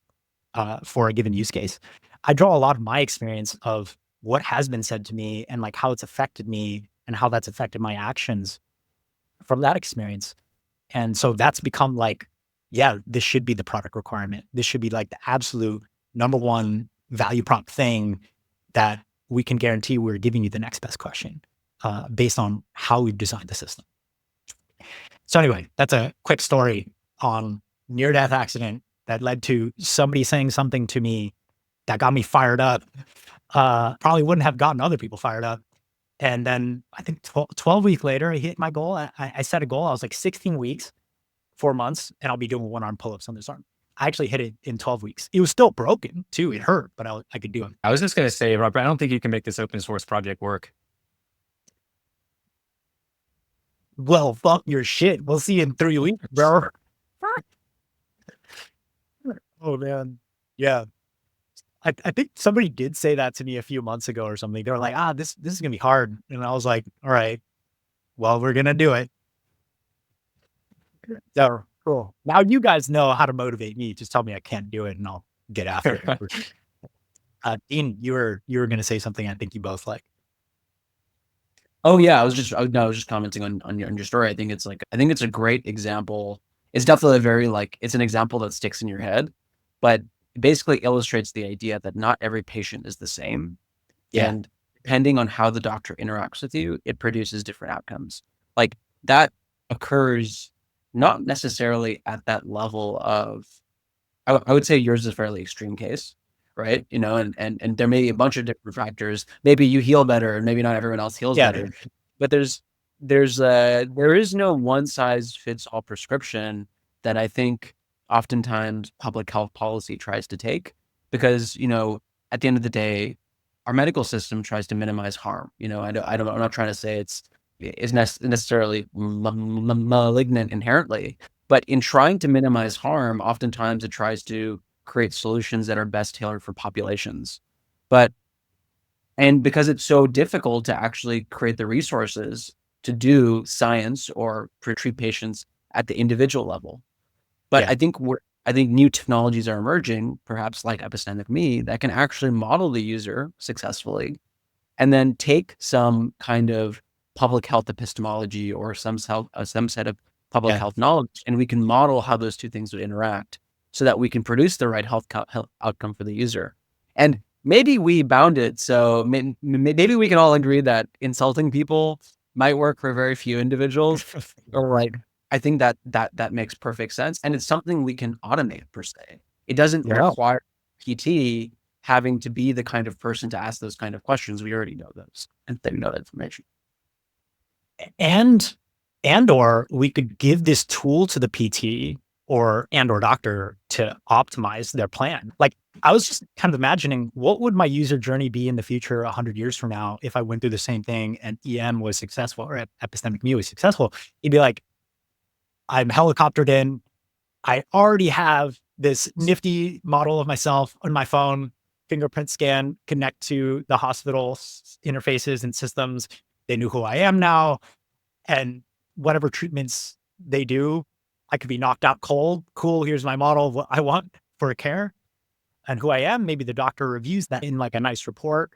for a given use case? I draw a lot of my experience of what has been said to me and like how it's affected me and how that's affected my actions from that experience. And so that's become like, yeah, this should be the product requirement. This should be like the absolute number one value prop thing that we can guarantee we're giving you the next best question based on how we've designed the system. So anyway, that's a quick story on near-death accident that led to somebody saying something to me that got me fired up. Probably wouldn't have gotten other people fired up. And then I think 12 weeks later, I hit my goal. I set a goal. I was like 16 weeks, 4 months, and I'll be doing one-arm pull-ups on this arm. I actually hit it in 12 weeks. It was still broken too. It hurt, but I could do it. I was just going to say, Robert, I don't think you can make this open source project work. Well, fuck your shit. We'll see you in 3 weeks, bro. Oh, man. Yeah. I think somebody did say that to me a few months ago or something. They were like, this is going to be hard. And I was like, all right, well, we're going to do it. So cool. Now you guys know how to motivate me. Just tell me I can't do it and I'll get after it. Deen, you were going to say something I think you both like. Oh yeah, I was just commenting on your story. I think it's a great example. It's definitely it's an example that sticks in your head, but it basically illustrates the idea that not every patient is the same. Yeah. And depending on how the doctor interacts with you, it produces different outcomes. Like that occurs not necessarily at that level of, I would say yours is a fairly extreme case, right? And there may be a bunch of different factors. Maybe you heal better and maybe not everyone else heals better. But there is no one size fits all prescription that I think oftentimes public health policy tries to take, because, at the end of the day, our medical system tries to minimize harm. I'm not trying to say it's necessarily malignant inherently, but in trying to minimize harm, oftentimes it tries to create solutions that are best tailored for populations. And because it's so difficult to actually create the resources to do science or treat patients at the individual level. But Yeah. I think new technologies are emerging, perhaps like Epistemic Me, that can actually model the user successfully and then take some kind of public health epistemology or some set of public health knowledge, and we can model how those two things would interact so that we can produce the right health outcome for the user. And maybe we bound it, so maybe we can all agree that insulting people might work for very few individuals. Or right. I think that makes perfect sense, and it's something we can automate per se. It doesn't require PT having to be the kind of person to ask those kind of questions. We already know those, and they know that information. Or we could give this tool to the PT or doctor to optimize their plan. Like, I was just kind of imagining, what would my user journey be in the future 100 years from now if I went through the same thing and EM was successful or Epistemic Me was successful? It'd be like, I'm helicoptered in. I already have this nifty model of myself on my phone, fingerprint scan, connect to the hospital interfaces and systems. They knew who I am now. And whatever treatments they do, I could be knocked out cold. Cool, here's my model of what I want for a care and who I am. Maybe the doctor reviews that in like a nice report.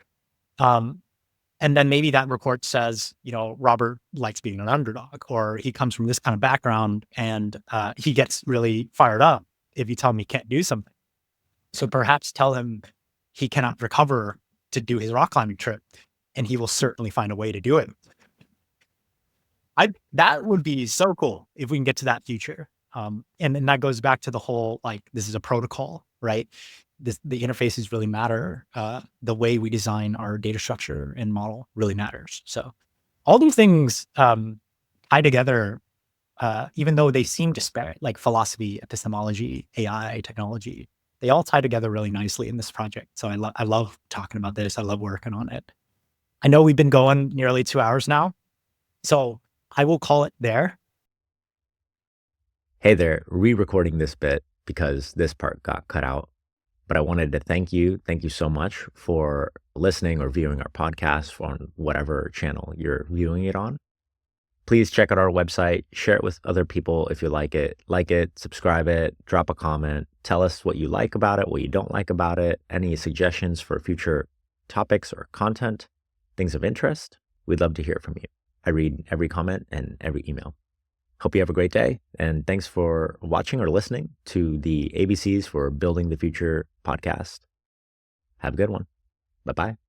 And then maybe that report says, Robert likes being an underdog, or he comes from this kind of background and he gets really fired up if you tell him he can't do something. So perhaps tell him he cannot recover to do his rock climbing trip, and he will certainly find a way to do it. That would be so cool if we can get to that future. And then that goes back to the whole, like, this is a protocol, right? The interfaces really matter. The way we design our data structure and model really matters. So all these things tie together, even though they seem disparate, like philosophy, epistemology, AI, technology, they all tie together really nicely in this project. So I love talking about this. I love working on it. I know we've been going nearly 2 hours now, so I will call it there. Hey there, re-recording this bit because this part got cut out. But I wanted to thank you so much for listening or viewing our podcast on whatever channel you're viewing it on. Please check out our website, share it with other people if you like it, subscribe it, drop a comment, tell us what you like about it, what you don't like about it, any suggestions for future topics or content, things of interest. We'd love to hear from you. I read every comment and every email. Hope you have a great day. And thanks for watching or listening to the ABCs for Building the Future podcast. Have a good one. Bye-bye.